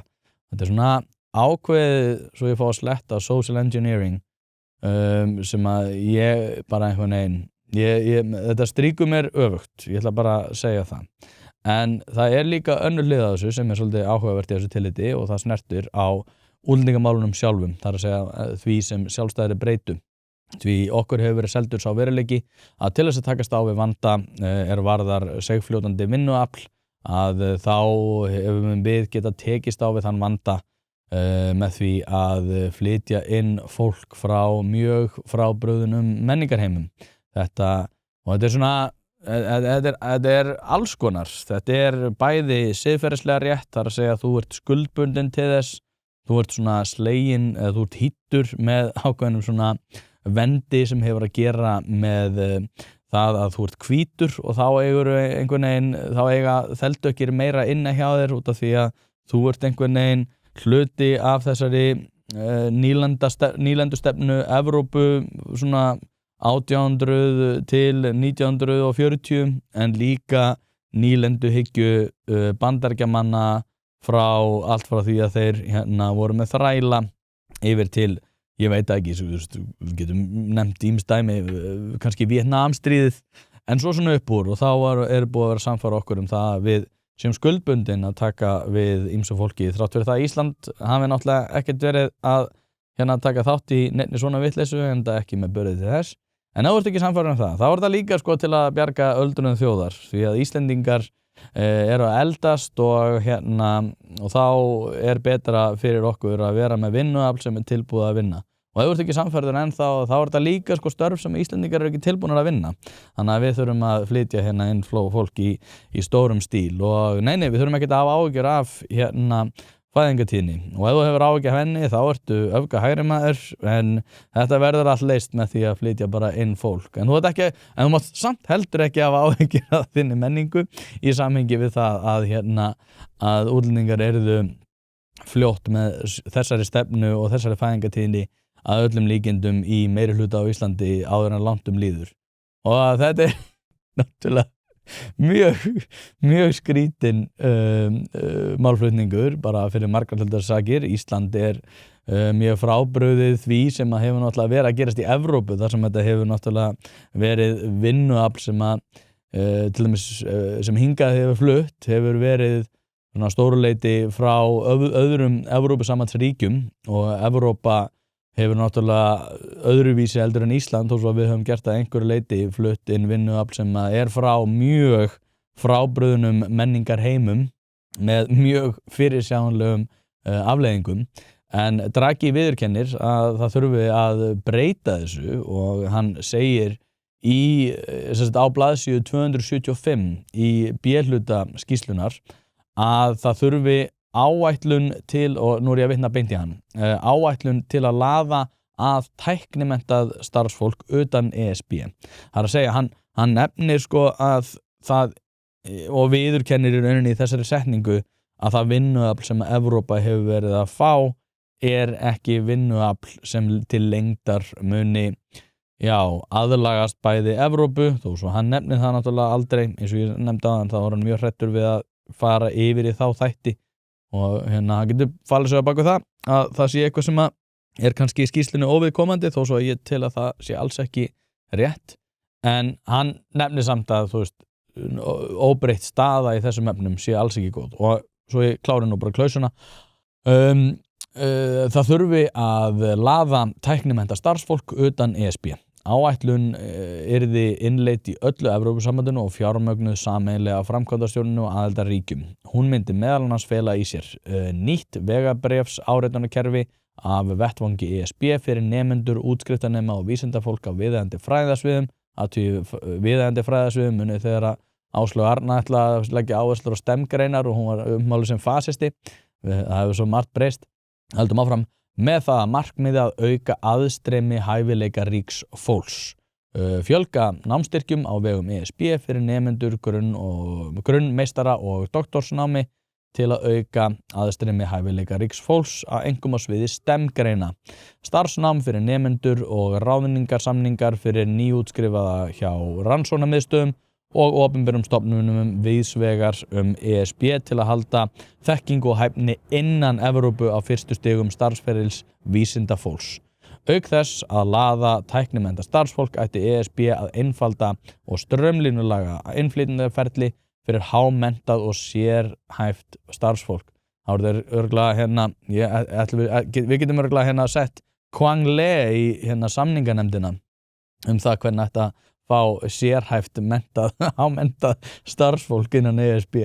S1: Þetta svona ákveðið, svo ég fá að sletta social engineering sem að ég bara einhvern veginn þetta strýkur mér öfugt, ég ætla bara að segja það. En það líka önnur hlið á þessu sem svolítið áhugavert í þessu tilliti og það snertir á útlendingamálunum sjálfum, það að segja því sem sjálfstæðri breytu. Því okkur hefur verið seldur sá veruleiki að til þess að takast á við vanda varðar seigfljótandi vinnuafl að þá hefum við geta tekist á við þann vanda með því að flytja inn fólk frá mjög frábrugðnum menningarheimum. Þetta svona, þetta alls konar, þetta bæði siðferðislega rétt, þar að segja að þú ert skuldbundin til þess, þú ert svona slegin, eða þú ert hýttur með ákveðnum svona vendi sem hefur að gera með það að þú ert hvítur og þá einhvern veginn, þá eiga þeldökkir meira inni hjá þér út af því að þú ert einhvern veginn hluti af þessari nýlendustefnu Evrópu svona 1800 til 1940 en líka nýlenduhyggju Bandaríkjamanna allt frá því að þeir voru með þræla yfir til, ég veit ekki, við getum nefnt ýmsdæmi, kannski Víetnamstríðið en svo svona upp úr og þá búið að vera samfara okkur það að við sem skuldbundin að taka við ýmsu fólki þrátt fyrir það að Ísland hafi náttúrulega ekkert verið að taka þátt í neinni svona vitleysu enda ekki með burði til þess. En ef þú ert ekki sannfærður það, þá er það líka sko til að bjarga öldruðum þjóðar því að Íslendingar eru að eldast og þá er betra fyrir okkur að vera með vinnuafl sem er tilbúið að vinna. Og ef þú ert ekki sannfærður ennþá, þá er það líka sko störf sem Íslendingar eru ekki tilbúnir að vinna. Þannig að við þurfum að flytja inn fólk í stórum stíl og nei, við þurfum ekki að hafa áhyggjur af fæðingatíðni. Og ef þú hefur áhyggjur af henni, þá ertu öfga hægri maður, en þetta verður allt leyst með því að flytja bara inn fólk. En þú mátt samt heldur ekki hafa áhyggjur af þinni menningu í samhengi við það að útlendingar yrðu fljótt með þessari stefnu og þessari fæðingatíðni að öllum líkindum í meiri hluta á Íslandi áður en langt líður. Og þetta er náttúrulega mjög skrítin málflutningur bara fyrir margar hlutar sakir. Ísland er mjög frábrugðið því sem að hefur náttúrulega verið að gerast í Evrópu þar sem þetta hefur náttúrulega verið vinnuafl sem að til dæmis sem hingað hefur flutt hefur verið stóruleiti frá öðrum Evrópusambandsríkjum og Evrópa hefur náttúrulega öðruvísi heldur en Ísland þó svo að við höfum gert að einhverju leiti flutt inn vinnuafl sem er frá mjög frábrugðnum menningarheimum með mjög fyrirsjáanlegum afleiðingum. En Draghi viðurkennir að það þurfi að breyta þessu og hann segir á blaðsíðu 275 í B-hluta skýrslunar að það þurfi áætlun til, og nú er ég að vitna beint í hann, áætlun til að laða að tæknimenntað starfsfólk utan ESB. Það er að segja, hann nefnir sko að það, og viðurkennir í rauninni í þessari setningu, að það vinnuafl sem Evrópa hefur verið að fá er ekki vinnuafl sem til lengdar muni aðlagast bæði Evrópu, þó svo hann nefnir það náttúrulega aldrei, eins og ég nefndi áðan, þá var hann mjög hræddur við að fara yfir í þá þætti og hann getur falið sig á baku það að það sé eitthvað sem er kannski í skýrslunni óviðkomandi þó svo að ég til að það sé alls ekki rétt, en hann nefnir samt að óbreytt staða í þessum efnum sé alls ekki góð. Og svo ég klári nú bara klausuna, það þurfi að laða tæknimennta starfsfólk utan ESB. Áætlun yrði innleidd í öllu Evrópusambandinu og fjármögnuð sameiginlega af framkvæmdastjórninu og aðildarríkjum. Hún myndi meðal annars fela í sér nýtt vegabréfs áritunarkerfi af vettvangi ESB fyrir nemendur, útskriftarnema og vísindafólk á viðeigandi fræðasviðum. Viðeigandi fræðasviðum muni þegar Áslaug Arna ætla að leggja áherslur á STEM-greinar og hún var ummáluð sem fasisti. Það hefur svo margt breyst. Höldum áfram. Með það að markmiði að auka aðstreymi hæfileika ríks fólks. Fjölga námstyrkjum á vegum ESB fyrir nemendur grunnmeistara og doktorsnámi til að auka aðstreymi hæfileika ríks fólks að einkum á sviði STEM-greina. Starfsnám fyrir nemendur og ráðningarsamningar fyrir nýútskrifaða hjá rannsóknarmiðstöðum og opinberum stofnunum víðsvegar ESB til að halda þekkingu og hæfni innan Evrópu á fyrstu stigum starfsferils vísindafólks. Auk þess að laða tæknimennta starfsfólk ætti ESB að einfalda og straumlínulaga innflytjendaferli fyrir hámenntað og sérhæft starfsfólk. Þá er þeir örugglega við getum örugglega sett Quang Le í samninganefndina það hvernig þetta fá sérhæft hámentað starfsfólk innan ESB.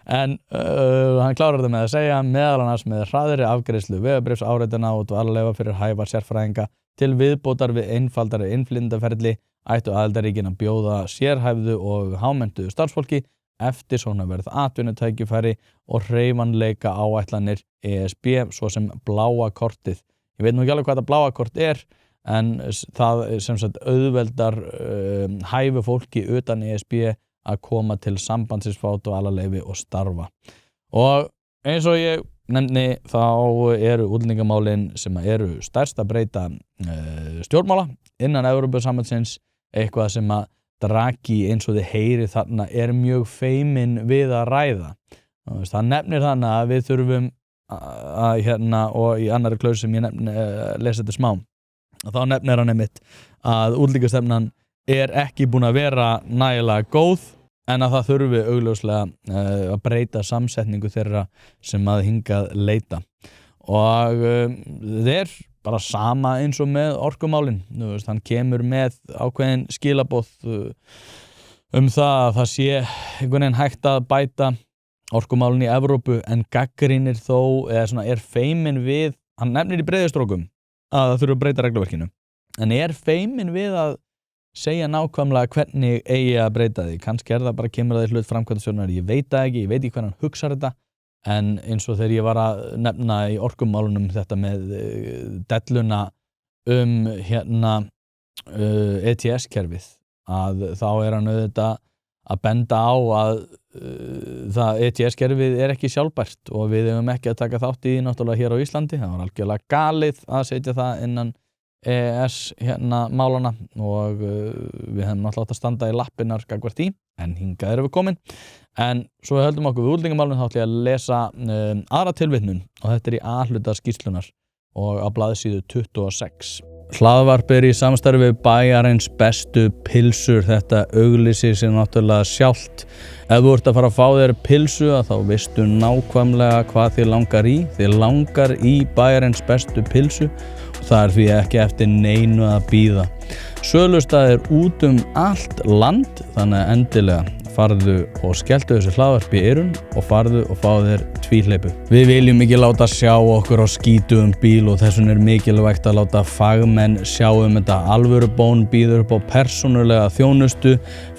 S1: En hann klárar það með að segja meðal annars með hraðri afgreiðslu vegabréfs áritana og dvalarleyfa fyrir hæfa sérfræðinga til viðbótar við einfaldari innflytjendaferli ættu aðildarríkin að bjóða sérhæfðu og hámenntuðu starfsfólki eftirsóknarverð atvinnutækifæri og hreyfanleika áætlanir ESB svo sem bláa kortið. Ég veit nú ekki alveg hvað þetta bláa kort er, en það sem sagt auðveldar hæfu fólki utan ESB að koma til sambandsins fá dvalarleyfi og starfa. Og eins og ég nefni þá eru útlendingamálin sem eru stærst að breyta stjórnmála innan Evrópusambandsins eitthvað sem að Draghi eins og þið heyri þarna er mjög feiminn við að ræða. Það nefnir þannig að við þurfum að og í annarri klaus sem ég lesi þetta smá þá nefnir hann einmitt að útlendingastefnan er ekki búin að vera nægilega góð en að það þurfi augljóslega að breyta samsetningu þeirra sem að hingað leita og það bara sama eins og með orkumálin, hann kemur með ákveðin skilaboð það að það sé einhvern veginn hægt að bæta orkumálin í Evrópu en gagnrýnir þó, eða svona feiminn við, hann nefnir í breiðustrókum að það þurfi að breyta regluverkinu en feiminn við að segja nákvæmlega hvernig eigi að breyta því, kannski það bara kemur að því hlut framkvæmdastjórnar, ég veit það ekki, ég veit ekki hvernig hann hugsar þetta en eins og þegar ég var að nefna í orkumálunum þetta með delluna ETS-kerfið að þá hann auðvitað að benda á að það ETS-kerfið ekki sjálfbært og við höfum ekki að taka þátt í náttúrulega hér á Íslandi, það var algjörlega galið að setja það innan EES málana og við hefum náttúrulega átt að standa í lappirnar gagnvart í, en hingað erum við komin en svo höldum okkur við útlendingamálinu þá ætla ég að lesa aðra tilvitnun og þetta í A-hluta skýrslunnar og á blaðsíðu 26 Hlaðvarp í samstarfi við Bæjarins bestu pylsur, þetta auglýsir sig náttúrulega sjálft ef þú ert að fara að fá þér pylsu þá veistu nákvæmlega hvað þig langar í Bæjarins bestu pylsu það því ekki eftir neinu að bíða. Sölustaðir út allt land, þannig að endilega farðu og skelltu þessu hlaðvarpi í eyrun og farðu og fá þér tvíhleypu. Við viljum ekki láta sjá okkur á skítugum bíl og þess vegna mikilvægt að láta fagmenn sjá þetta. Alvörubón býður upp á persónulega þjónustu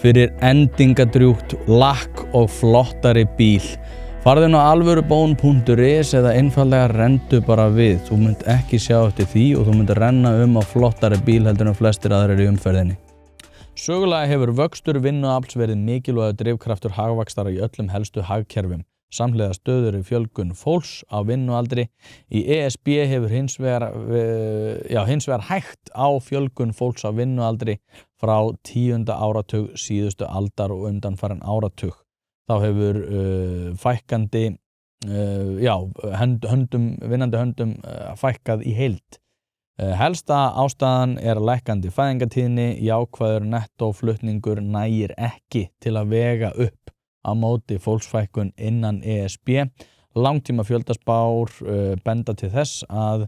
S1: fyrir endingadrjúgt lakk og flottari bíl. Farðu inn á alvörubón.is eða einfallega rendu bara við. Þú munt ekki sjá eftir því og þú munt renna á flottari bíl heldur en flestir aðrir í umferðinni. Sögulega hefur vöxtur vinnuafls verið mikilvægur drifkraftur hagvaxtar í öllum helstu hagkerfum. Samhliða stöður í fjölgun fólks á vinnualdri. Í ESB hefur hins vegar hægt á fjölgun fólks á vinnualdri frá 10. áratug síðustu aldar og undanfarin áratug. Þá hefur fækkandi vinnandi höndum fækkað í heild. Helsta ástæðan lækkandi fæðingatíðni, jákvæður nettóflutningur nægir ekki til að vega upp á móti fólksfækkun innan ESB. Langtíma fjöldaspár benda til þess að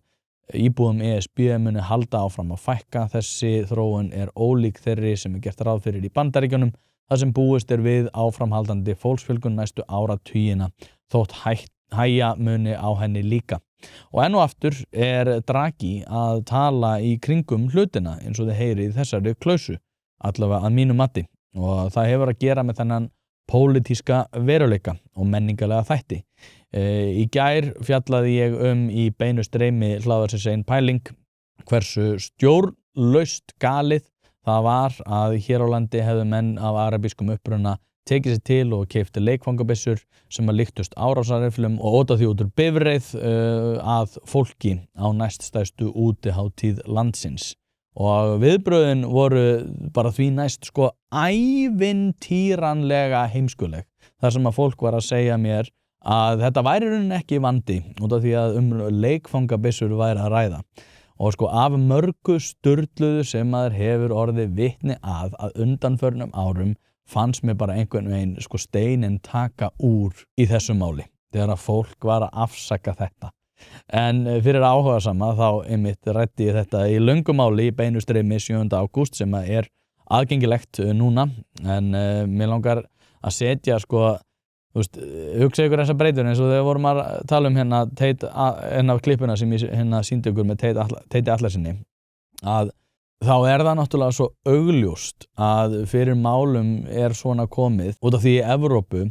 S1: íbúum ESB muni halda áfram að fækka. Þessi þróun ólík þeirri sem gert ráð fyrir í Bandaríkjunum. Það sem búist við áframhaldandi fólksfjölgun næstu áratugina, þótt hægja muni á henni líka. Og enn og aftur Draghi að tala í kringum hlutina eins og þið heyrið í þessari klausu, allavega að mínu mati. Og það hefur að gera með þennan pólitíska veruleika og menningalega þætti. Í gær fjallaði ég í beinu streymi hlaðvarpsins ein pæling hversu stjórnlaust galið það var að hér á landi hefðu menn af arabískum uppruna tekið sér til og keyptu leikfangabissur sem að líktust árásarriflum og óta því út úr bifreið að fólki á næststærstu útihátíð landsins. Og viðbrögðin voru bara því næst ævintýranlega heimskuleg. Þar sem að fólk var að segja mér að þetta væri rauninni ekki vandi út af því að leikfangabissur væri að ræða. Og af mörgu sturluðu sem maður hefur orðið vitni að undanförnum árum fannst mér bara einhvern veginn steinin taka úr í þessu máli þegar að fólk var að afsaka þetta. En fyrir áhugasama þá einmitt ræddi ég þetta í löngu máli í beinu streymi 7. ágúst sem aðgengilegt núna en mér langar að setja hugsa ykkur þessa breytur eins og þegar vorum að tala af klippuna sem ég sýndi ykkur með Teiti Atlasinni að þá það náttúrulega svo augljóst að fyrir málum svona komið út af því í Evrópu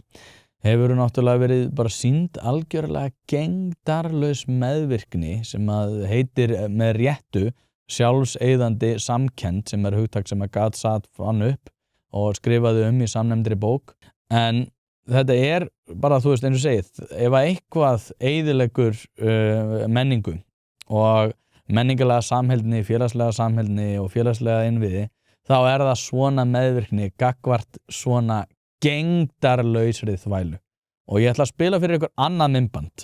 S1: hefur náttúrulega verið bara sýnd algjörlega gegndarlaus meðvirkni sem að heitir með réttu sjálfseyðandi samkennd sem hugtak sem að Gad Saad fann upp og skrifaði í samnefndri bók en þetta bara, eins og segið, ef eitthvað eyðileggur menningu og menningalega samheldni, félagslega samheldni og félagslega innviði, þá það svona meðvirkni gagnvart svona gegndarlausri þvælu. Og ég ætla að spila fyrir ykkur annað myndband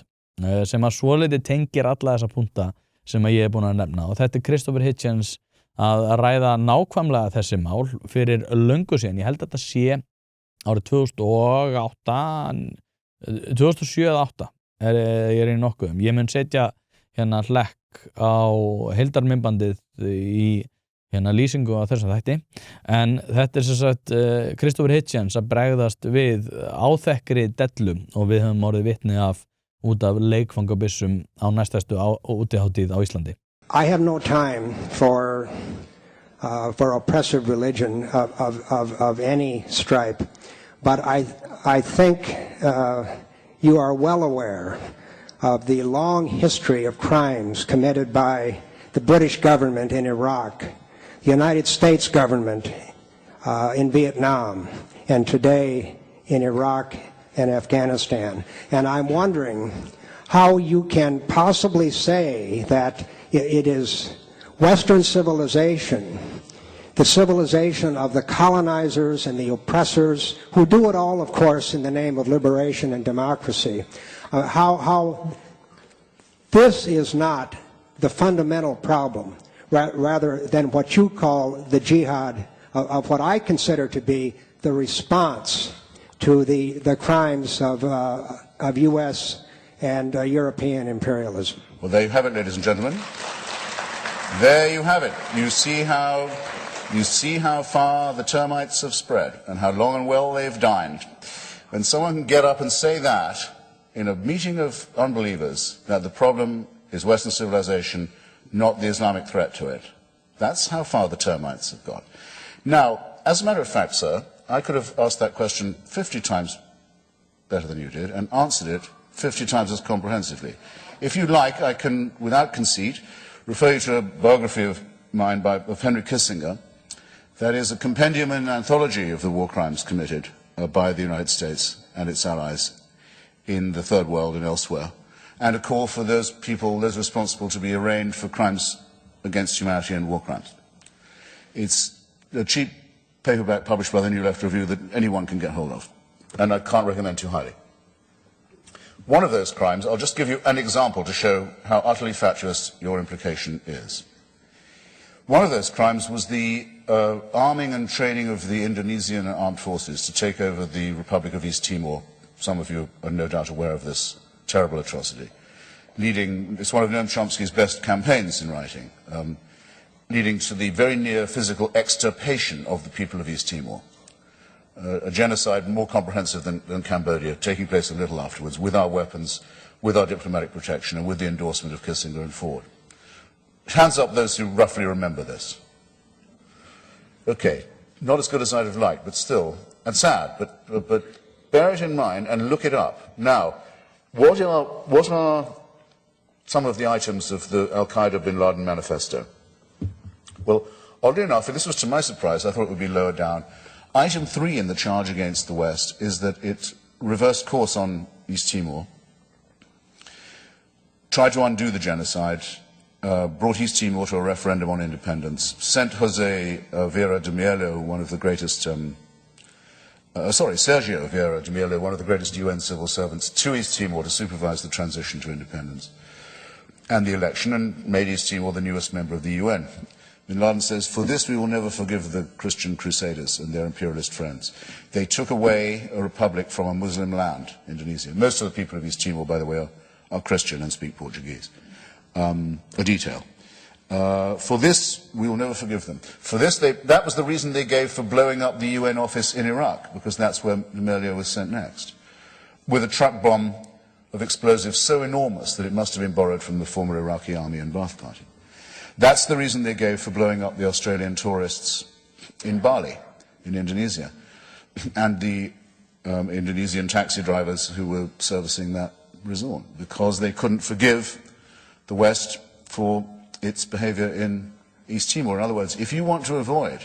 S1: sem að svolítið tengir alla þessa punta sem að ég búin að nefna og þetta Christopher Hitchens að ræða nákvæmlega þessi mál fyrir löngu síðan. Ég held að þetta sé árið 2007 eða 8 ég í nokkuðum. Ég mun setja hérna hlekk á heildarmyndbandið í hérna lýsingu á þessum þætti, en þetta sem sagt Christopher Hitchens að bregðast við áþekkri dellu og við höfum orðið vitni af út af leikfangabissum á næstæstu útihátíð á Íslandi.
S3: I have no time for oppressive religion of any stripe, but I think you are well aware of the long history of crimes committed by the British government in Iraq, the United States government in Vietnam, and today in Iraq and Afghanistan. And I'm wondering how you can possibly say that it is Western civilization, the civilization of the colonizers and the oppressors, who do it all, of course, in the name of liberation and democracy, how this is not the fundamental problem, rather than what you call the jihad of what I consider to be the response to the crimes of U.S. and European imperialism.
S4: Well, there you have it, ladies and gentlemen. There you have it. You see how far the termites have spread and how long and well they've dined. When someone can get up and say that in a meeting of unbelievers, that the problem is Western civilization, not the Islamic threat to it. That's how far the termites have got. Now, as a matter of fact, sir, I could have asked that question 50 times better than you did and answered it 50 times as comprehensively. If you like, I can, without conceit, refer you to a biography of mine of Henry Kissinger. That is a compendium and anthology of the war crimes committed by the United States and its allies in the Third World and elsewhere, and a call for those people, those responsible, to be arraigned for crimes against humanity and war crimes. It's a cheap paperback published by the New Left Review that anyone can get hold of, and I can't recommend too highly. One of those crimes, I'll just give you an example to show how utterly fatuous your implication is. One of those crimes was the arming and training of the Indonesian armed forces to take over the Republic of East Timor. Some of you are no doubt aware of this terrible atrocity. It's one of Noam Chomsky's best campaigns in writing, leading to the very near physical extirpation of the people of East Timor. A genocide more comprehensive than Cambodia, taking place a little afterwards, with our weapons, with our diplomatic protection, and with the endorsement of Kissinger and Ford. Hands up those who roughly remember this. Okay, not as good as I'd have liked, but still, and sad, but bear it in mind and look it up. Now, what are some of the items of the Al-Qaeda bin Laden manifesto? Well, oddly enough, and this was to my surprise, I thought it would be lower down. Item 3 in the charge against the West is that it reversed course on East Timor, tried to undo the genocide, brought East Timor to a referendum on independence, sent Jose Vieira de Mello, one of the greatest, Sergio Vieira de Mello, one of the greatest UN civil servants, to East Timor to supervise the transition to independence and the election, and made East Timor the newest member of the UN. Bin Laden says, "For this we will never forgive the Christian Crusaders and their imperialist friends. They took away a republic from a Muslim land, Indonesia." Most of the people of East Timor, by the way, are Christian and speak Portuguese. A detail. For this, we will never forgive them. For this, that was the reason they gave for blowing up the UN office in Iraq, because that's where Melio was sent next, with a truck bomb of explosives so enormous that it must have been borrowed from the former Iraqi army and Ba'ath Party. That's the reason they gave for blowing up the Australian tourists in Bali, in Indonesia, and the Indonesian taxi drivers who were servicing that resort, because they couldn't forgive the West for its behavior in East Timor. In other words, if you want to avoid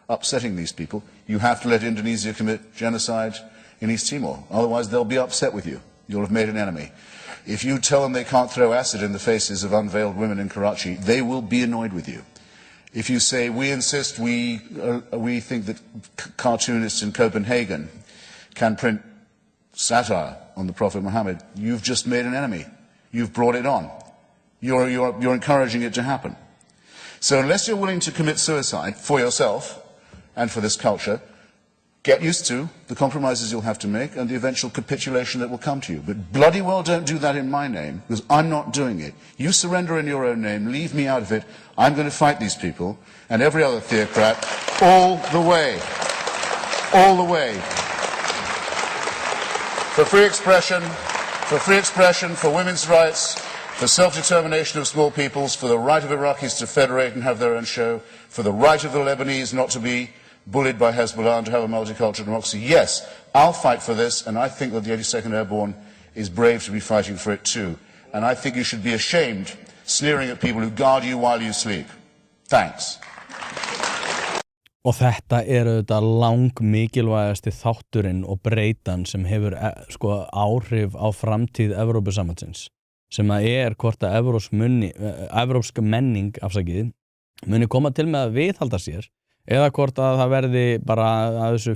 S4: upsetting these people, you have to let Indonesia commit genocide in East Timor. Otherwise, they'll be upset with you. You'll have made an enemy. If you tell them they can't throw acid in the faces of unveiled women in Karachi, they will be annoyed with you. If you say, we insist, we think that cartoonists in Copenhagen can print satire on the Prophet Muhammad, you've just made an enemy. You've brought it on. You're encouraging it to happen. So unless you're willing to commit suicide for yourself and for this culture, get used to the compromises you'll have to make and the eventual capitulation that will come to you. But bloody well don't do that in my name, because I'm not doing it. You surrender in your own name, leave me out of it. I'm going to fight these people and every other theocrat all the way. All the way. For free expression, for women's rights, for self-determination of small peoples, for the right of Iraqis to federate and have their own show, for the right of the Lebanese not to be bullied by Hezbollah and to have a multicultural democracy. Yes, I'll fight for this, and I think that the 82nd Airborne is brave to be fighting for it too. And I think you should be ashamed sneering at people who guard you while you sleep. Thanks.
S1: Og þetta þetta langmikilvægasti þátturinn og breytan sem hefur áhrif á framtíð Evrópusambandsins, sem hvort að evrópsk menning muni koma til með að viðhalda sér, eða hvort að það verði bara að þessu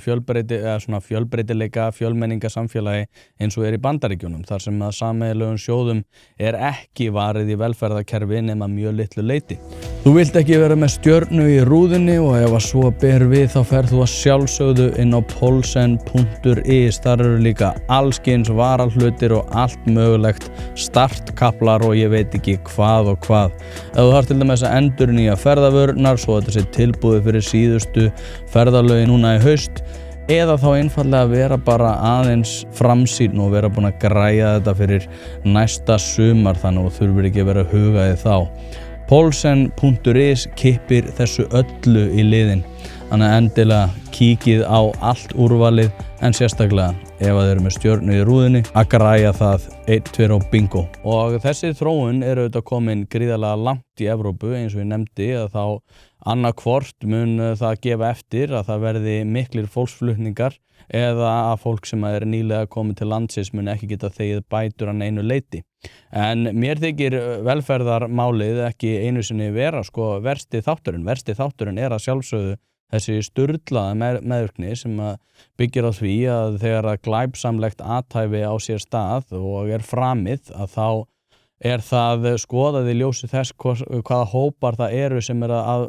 S1: fjölbreytileika, fjölmenningasamfélagi eins og í Bandaríkjunum, þar sem að sameiginlegum sjóðum ekki varið í velferðarkerfi nema mjög litlu leyti. Þú vilt ekki vera með stjörnu í rúðunni og ef að svo ber við þá ferð þú að sjálfsögðu inn á polsen.is. Þar eru líka allskyns varahlutir og allt mögulegt, startkaplar og ég veit ekki hvað og hvað. Ef þú þarft til dæmis að endurnýja ferðavörurnar svo þetta sé tilbúið fyrir síðustu ferðalögi núna í haust, eða þá einfallega vera bara aðeins framsýn og vera búin að græja þetta fyrir næsta sumar, þannig að þú þurfir ekki að vera hugaði þá. Polsen.is kippir þessu öllu í liðin, þannig að endilega kíkið á allt úrvalið, en sérstaklega ef að þeir eru með stjörnu í rúðinni að græja það 1, 2 og bingo. Og þessi þróun auðvitað komin gríðarlega langt í Evrópu, eins og ég nefndi, að þá annarkvort mun það gefa eftir að það verði miklir fólksflutningar eða að fólk sem nýlega komið til landsins mun ekki geta þegið bætur að neinu leyti. En mér þykir velferðarmálið ekki einu sinni vera versti þátturinn. Versti þátturinn að sjálfsögðu þessi sturlaða meðvirkni sem byggir á því að þegar að glæpsamlegt athæfi á sér stað og framið, að þá það skoðað í ljósi þess hvaða hópar það eru sem að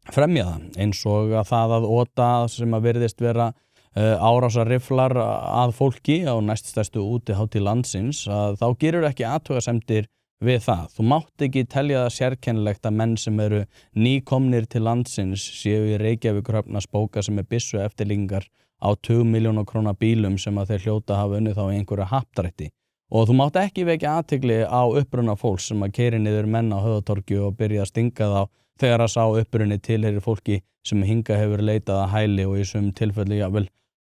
S1: fremja það, eins og að það að ota sem að virðist vera árásarriflar að fólki á næststærstu útihátíð landsins, að þá gerur ekki athugasemdir við það. Þú mátt ekki telja það sérkennilegt að menn sem eru nýkomnir til landsins séu í Reykjavíkurhöfn að spóka sem byssu eftirlíkingar á 20 milljóna króna bílum sem að þeir hljóta hafa unnið þá í einhverju happdrætti. Og þú mátt ekki vekja athygli á uppruna fólks sem að keyra niður menn á Höfðatorgi og byrja að stinga þá þegar að sá uppruni tilheyrir fólki sem hingað hefur leitað að hæli og í sum tilfelli jafnvel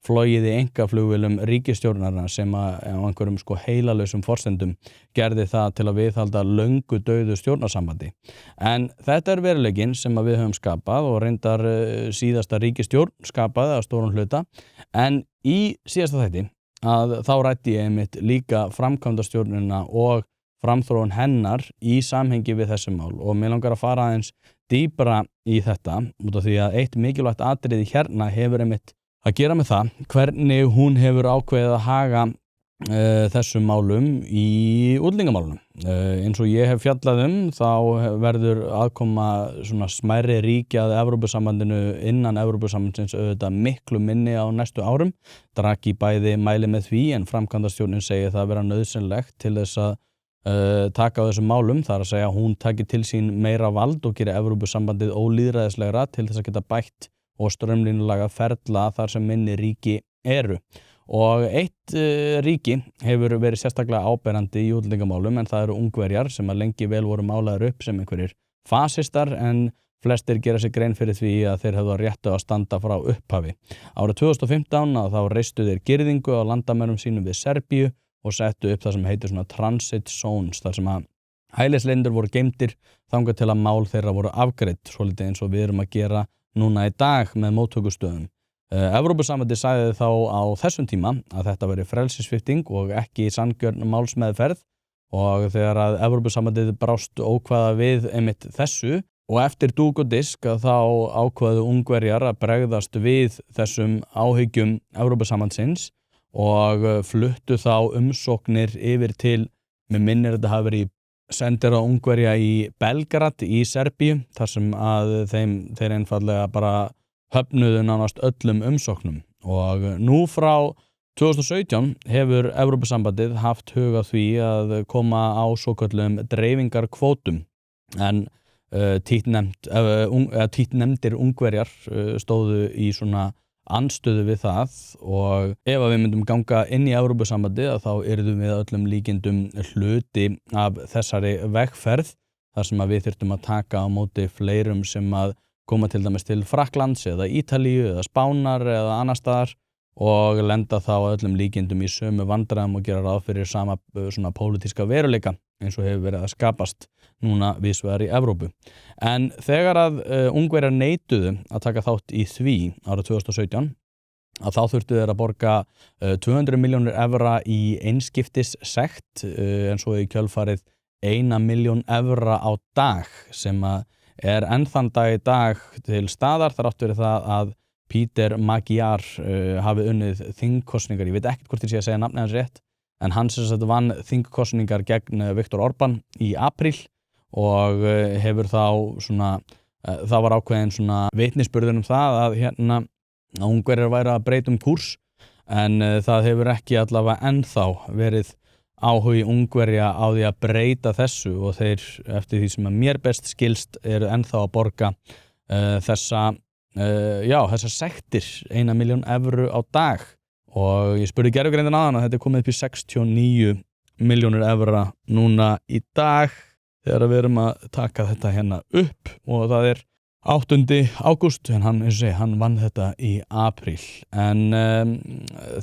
S1: flogið í einkaflugvélum ríkisstjórnarinnar sem á einhverjum heilalausum forsendum gerði það til að viðhalda löngu dauðu stjórnarsambandi. En þetta veruleikinn sem að við höfum skapað og reyndar síðasta ríkisstjórn skapaði að stórum hluta, en í síðasta þætti að þá ræddi ég einmitt líka framkvæmdastjórnina og framþróun hennar í samhengi við þessi mál, og mig langar að fara aðeins dýpra í þetta út af því að eitt mikilvægt atriði hérna hefur einmitt að gera með það hvernig hún hefur ákveðið að haga þessum málum í útlendingamálunum. Eins og ég hef fjallað þá verður aðkoma svona smærri ríkja að Evrópusambandinu innan Evrópusambandsins auðvitað miklu minni á næstu árum. Draghi bæði mæli með því, en framkvæmdastjórnin segir það vera nauðsynlegt til þess að taka á þessum málum, þar að segja hún taki til sín meira vald og gera Evrópusambandið ólýðræðislegra til þess að geta bætt og strömlínulega ferla þar sem minni ríki eru. Og eitt ríki hefur verið sérstaklega áberandi í útlendingamálum, en það eru Ungverjar sem að lengi vel voru málaðir upp sem einhverjir fasistar, en flestir gera sig grein fyrir því að þeir hefðu réttu að standa frá upphafi. Árið 2015 þá reistu þeir girðingu á landamærum sínum við Serbíu og settu upp það sem heitir svona transit zones, þar sem að hælisleitendur voru geymdir þangað til að mál þeirra voru afgreidd, svolítið eins og við erum að gera núna í dag með móttökustöðum. Evrópusambandið sagði þá á þessum tíma að þetta veri frelsissvipting og ekki sanngjörn málsmeðferð, og þegar að Evrópusambandið brást ókvæða við einmitt þessu og eftir dúk og disk að þá ákvæðu Ungverjar að bregðast við þessum áhyggjum Evrópusambandsins og fluttu þá umsóknir yfir til, með minnir þetta hafi verið sendir á Ungverja í Belgrad í Serbíu, þar sem að þeir einfallega bara höfnuðu nánast öllum umsóknum. og nú frá 2017 hefur Evrópusambandið haft hug á því að koma á svoköllum dreifingarkvótum en títtnefndir Ungverjar stóðu í svona andstöðu við það og ef við myndum ganga inn í Evrópusambandið þá yrðum við öllum líkindum hluti af þessari vegferð þar sem að við þyrftum að taka á móti fleirum sem að koma til dæmis til Frakklands eða Ítalíu eða Spánar eða annar staðar og lenda þá öllum líkindum í sömu vandræðum og gera ráð fyrir sama svona pólitíska veruleika eins og hefur verið að skapast núna víðsvegar í Evrópu. En þegar að Ungverjar neituðu að taka þátt í því árið 2017 að þá þurftu þeir að borga 200 milljónir evra í einskiptissekt en svo í kjölfarið 1 milljón evra á dag sem að enn þann dag í dag til staðar þrátt fyrir það að Peter Magyar hafi unnið þingkosningar, ég veit ekkert hvort ég sé að segja nafnið hans rétt, en hann sem sagt vann þingkosningar gegn Viktor Orbán í apríl og hefur þá svona, það var ákveðin svona vitnisburður það að hérna að Ungverjar væri að breyta kúrs en það hefur ekki allavega ennþá verið áhugi Ungverja á því að breyta þessu og þeir eftir því sem að mér best skilst eru ennþá að borga þessar sektir 1 milljón evru á dag og ég spurði gerfugreindan áðan að þetta komið upp í 69 milljónir evra núna í dag þegar við erum að taka þetta hérna upp og það 8. ágúst en hann vann þetta í apríl en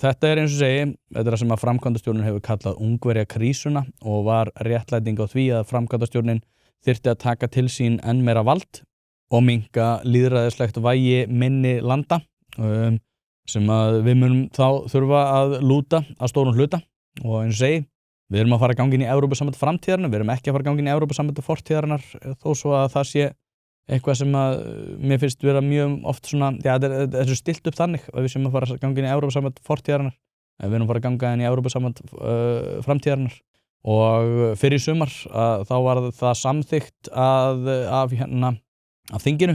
S1: þetta eins og segi þetta það sem að framkvæmdastjórnin hefur kallað Ungverjakrísuna og var réttlæting á því að framkvæmdastjórnin þyrfti að taka til sín enn meira vald og minnka lýðræðislegt vægi minni landa sem að við munum þá þurfa að lúta að stórum hluta og eins og segi, við erum að fara að ganga inn í Evrópusambandið framtíðarinnar, við erum ekki að fara að ganga inn í Evrópusambandið fortíðarinnar þó svo að það sé eitthvað sem að mér finnst vera mjög oft svona, þetta er stilt upp þannig að við sem að fara að ganga inn í Evrópusambandið fortíðarinnar, við erum að fara að ganga inn í Evrópusambandið framtíðarinnar og fyrir sumar þá var það samþykkt af þinginu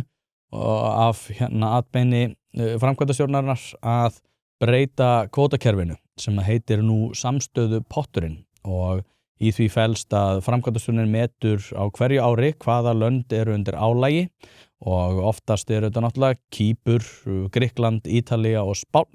S1: og af atbeini framkvæmdastjórnarinnar að breyta kvótakerfinu sem heitir nú samstöðu potturinn og í því felst að framkvæmdastjórnin metur á hverju ári hvaða lönd eru undir álagi og oftast eru þetta náttúrulega Kýpur, Grikkland, Ítalía og Spán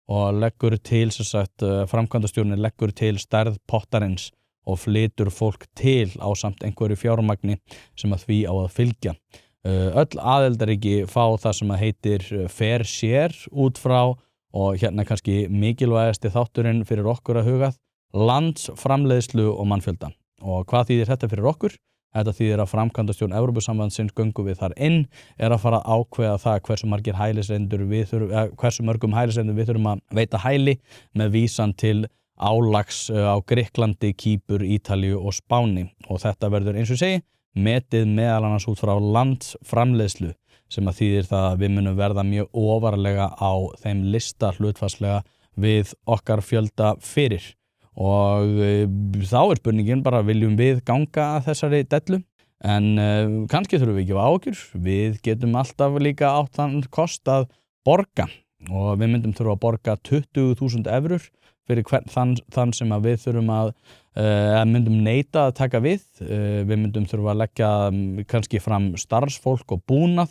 S1: og leggur til framkvæmdastjórnin leggur til stærð pottarins og flytur fólk til ásamt einhverju fjármagni sem að því á að fylgja. Öll aðildarríki fá það sem að heitir fair share út frá og hérna kannski mikilvægasti þátturinn fyrir okkur að hugað landsframleiðslu og mannfjölda og hvað þýðir þetta fyrir okkur? Þetta þýðir að framkvæmdastjórn Evrópusambandsins göngum við þar inn að fara að ákveða það hversu mörgum hælisleitendur við þurfum að veita hæli með vísan til álags á Grikklandi, Kýpur, Ítalíu og Spáni og þetta verður eins og segi metið meðal annars út frá landsframleiðslu sem að þýðir það að við munum verða mjög ofarlega á þeim lista hlutfallslega við okkar fjölda fyrir og þá spurningin bara viljum við ganga að þessari dellu en kannski þurfum við ekki á ágjur, við getum alltaf líka átt þann kost að borga og við myndum þurfa að borga 20.000 evrur fyrir þann sem að við þurfum að myndum neita að taka við myndum þurfa að leggja kannski fram starfsfólk og búnað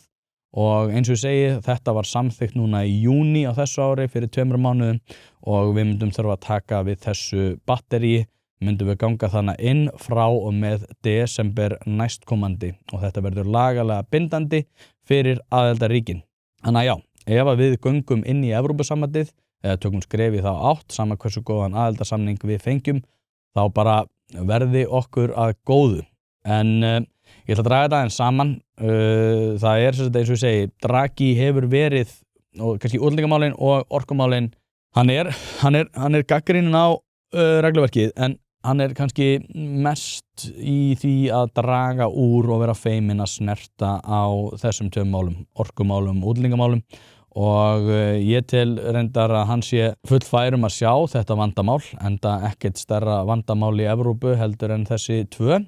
S1: og eins og ég segi þetta var samþykkt núna í júní á þessu ári fyrir 2 mánuðum og við myndum þurfa að taka við þessu batteríi myndum við ganga þannig inn frá og með desember næstkomandi og þetta verður lagalega bindandi fyrir aðildarríkin. Þannig að já, ef að við göngum inn í Evrópusambandið eða tökum skref í þá átt sama hversu góðan aðildarsamning við fengjum þá bara verði okkur að góðu en ég ætla að draga þetta saman það eins og ég segi Draghi hefur verið og kannski útlendingamálin og orkumálin hann er gagnrýninn á regluverkið en hann kannski mest í því að draga úr og vera feiminn að snerta á þessum 2 málum, orkumálum, útlendingamálum og ég tel reyndar að hann sé fullfærum að sjá þetta vandamál enda ekkert stærra vandamál í Evrópu heldur en þessi 2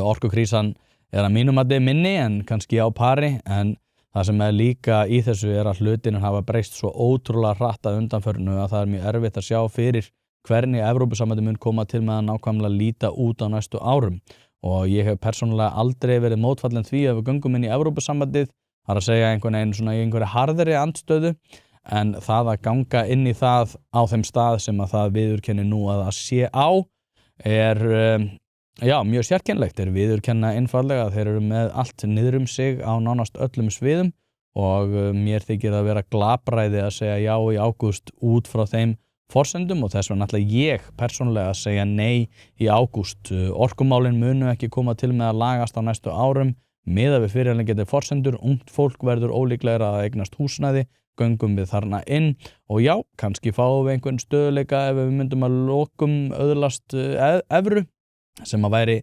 S1: orkukrísan að mínum að minni en kannski á pari en Það sem líka í þessu að hlutinir hafa breyst svo ótrúlega hratt að undanförnu að það mjög erfitt að sjá fyrir hvernig Evrópusambandið mun koma til með að nákvæmlega líta út á næstu árum. Og ég hef persónulega aldrei verið mótfallinn því að við göngum inn í Evrópusambandið, það að segja einhvern veginn svona í einhverju harðari andstöðu, en það að ganga inn í það á þeim stað sem að það viðurkenni nú að sé á mjög sérkennlegt. Viðurkenna einfallega að þeir eru með allt niður sig á nánast öllum sviðum og mér þykir að vera glapræði að segja já í ágúst út frá þeim forsendum og þess vegna ætla ég persónulega að segja nei í ágúst. Orkumálin munu ekki koma til með að lagast á næstu árum miðað við fyrirliggjandi forsendur. Ungt fólk verður ólíklegra að eignast húsnæði, göngum við þarna inn og já, kannski fáum við einhvern stöðuleika ef við myndum að lokum öðlast evru sem að væri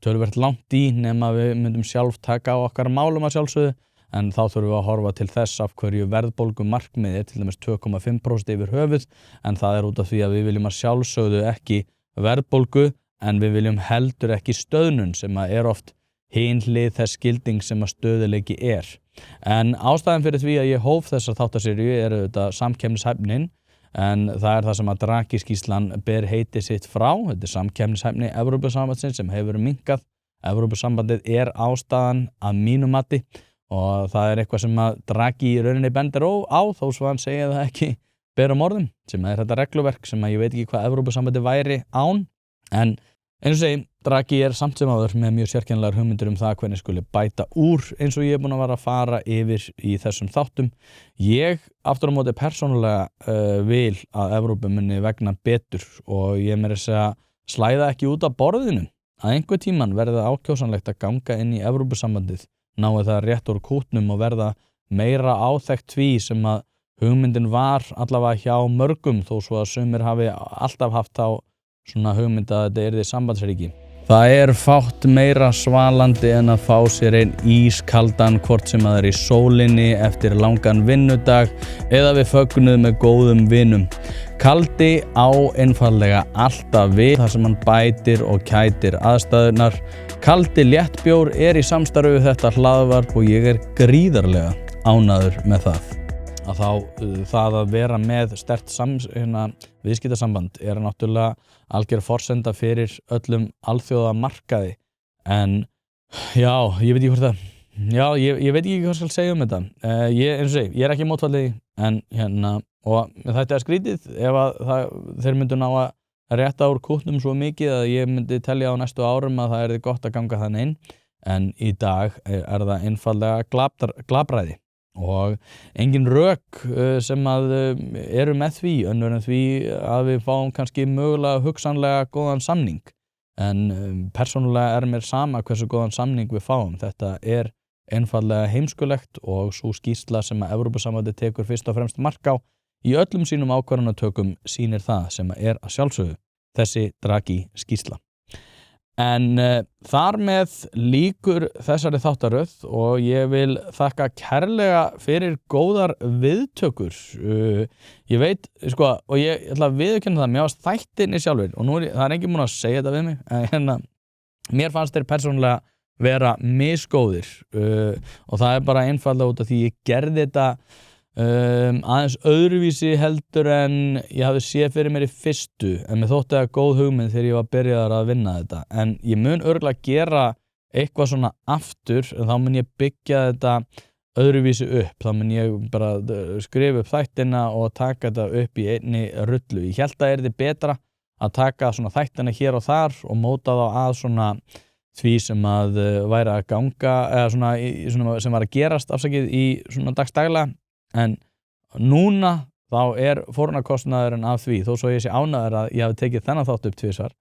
S1: töluvert langt í nema við myndum sjálf taka á okkar málum að sjálfsögðu, en þá þurfum við að horfa til þess af hverju verðbólgu markmiði til dæmis 2,5% yfir höfuð, en það út af því að við viljum að sjálfsögðu ekki verðbólgu en við viljum heldur ekki stöðnun sem að oft hin hlið þess skilding sem að stöðuleiki En ástæðan fyrir því að ég hóf þessa þáttaseríu þetta samkeppnishæfnin, en það það sem að Draghi-skýrslan ber heiti sitt frá. Þetta samkeppnishæfni Evrópusambandsins sem hefur minnkað. Evrópusambandið ástæðan að mínu mati og það eitthvað sem að Draghi í rauninni bendir á þó svo hann segja það ekki berum orðum, sem þetta regluverk sem að ég veit ekki hvað Evrópusambandið væri án, en eins og segi, Draghi samt sem áður með mjög sérkennilegar hugmyndir það hvernig skuli bæta úr eins og ég búin að vera að fara yfir í þessum þáttum. Ég aftur á móti persónulega vil að Evrópu muni vegna betur og ég meira að segja slæða ekki út af borðinu að einhver tíman verða ákjósanlegt að ganga inn í Evrópusambandið, náðu það rétt úr kútnum og verða meira áþekkt því sem að hugmyndin var allavega hjá mörgum þó svo að sumir hafi alltaf haft á svona hugmynd að þetta yrði sambandsríki. Það fátt meira svalandi en að fá sér einn ískaldan hvort sem að í sólinni eftir langan vinnudag eða við fögnuðum með góðum vinum. Kaldi einfaldlega alltaf við þar sem hann bætir og kætir aðstæðurnar. Kaldi léttbjór í samstarfi við þetta hlaðvarp og ég gríðarlega ánægður með það. Að það að vera með sterkt viðskiptasamband náttúrulega algjör forsenda fyrir öllum alþjóðamarkaði, en já, ég veit ekki ég veit ekki hvað skal segja þetta. Ég ekki mótfallið en og þetta skrítið ef að þeir myndu ná að rétta úr kútnum svo mikið að ég myndi telja á næstu árum að það gott að ganga þannig inn, en í dag það einfaldlega glapræði og engin rök sem að með því önnur en því að við fáum kannski mögulega hugsanlega góðan samning, en persónulega mér sama hversu góðan samning við fáum. Þetta einfaldlega heimskulegt og svo skýrsla sem að Evrópusambandið tekur fyrst og fremst mark á í öllum sínum ákvarðanatökum sýnir það sem að sjálfsögðu þessi Draghi skýrsla. En þar með lýkur þessari þáttaröð og ég vil þakka kærlega fyrir góðar viðtökur. Ég veit, og ég ætla að viðurkenna það, mér varst þættirnir sjálfur og nú það enginn múin að segja þetta við mig, en mér fannst þeir persónulega vera misgóðir og það bara einfaldlega út af því ég gerði þetta aðeins öðruvísi heldur en ég hafði séð fyrir mér í fyrstu, en mér þótti það góð hugmynd þegar ég var byrjaður að vinna þetta, en ég mun örugglega gera eitthvað svona aftur, en þá mun ég byggja þetta öðruvísi upp, þá mun ég bara skrifa upp þættina og taka þetta upp í einni rullu. Ég hélt að yrði betra að taka svona þættina hér og þar og móta þá að svona því sem að væri að ganga eða svona sem var að gerast afsakið í svona dagsdaglega, en núna þá fórnarkostnaðurinn af því, þó svo ég sé ánægður að ég hafi tekið þennan þátt upp tvisvar,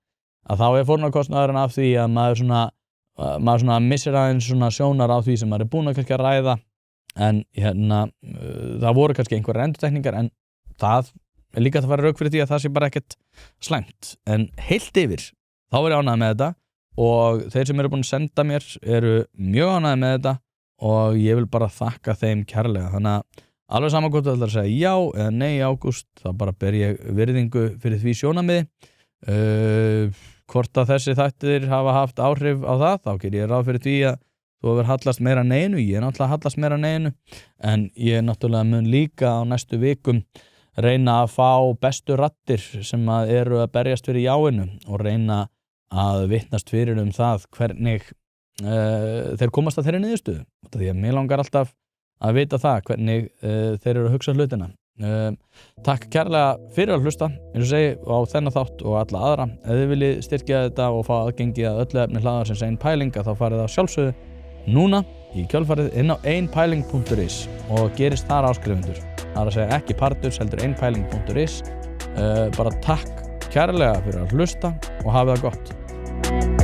S1: að þá fórnarkostnaðurinn af því að maður svona missir aðeins svona sjónar á því sem maður búin að kannski að ræða, en það voru kannski einhverjar endurtekningar, en það líka að fara rauk fyrir því að það sé bara ekkert slæmt, en heilt yfir þá ég ánægður með þetta og þeir sem búin að senda mér mjög ánægður með þetta og ég vil bara þakka þeim kærlega. Þannig að alveg saman hvort þú ætlar að segja já eða nei í ágúst, þá bara ber ég virðingu fyrir því sjónarmiði. Hvort að þessi þættir hafa haft áhrif á það, þá ger ég ráð fyrir því að þú hefur hallast meira neinu, ég náttúrulega hallast meira neinu, en ég náttúrulega mun líka á næstu vikum reyna að fá bestu raddir sem eru að berjast fyrir jáinu og reyna að vitnast fyrir það hvernig þeir komast að þeirri niðurstöðu. Því að mér langar alltaf að vita það hvernig þeir eru að hugsa hlutina. Takk kærlega fyrir að hlusta, eins og segi, á þennan þátt og alla aðra. Ef þið viljið styrkja þetta og fá aðgengi að öllu efni hlaðarsins Ein Pæling, þá farið á sjálfsögðu núna í kjölfarið inn á einpæling.is og gerist þar áskrifundur. Það er að segja ekki Pardus, heldur einpæling.is. Bara takk kærlega fyrir að hlusta og hafið það gott.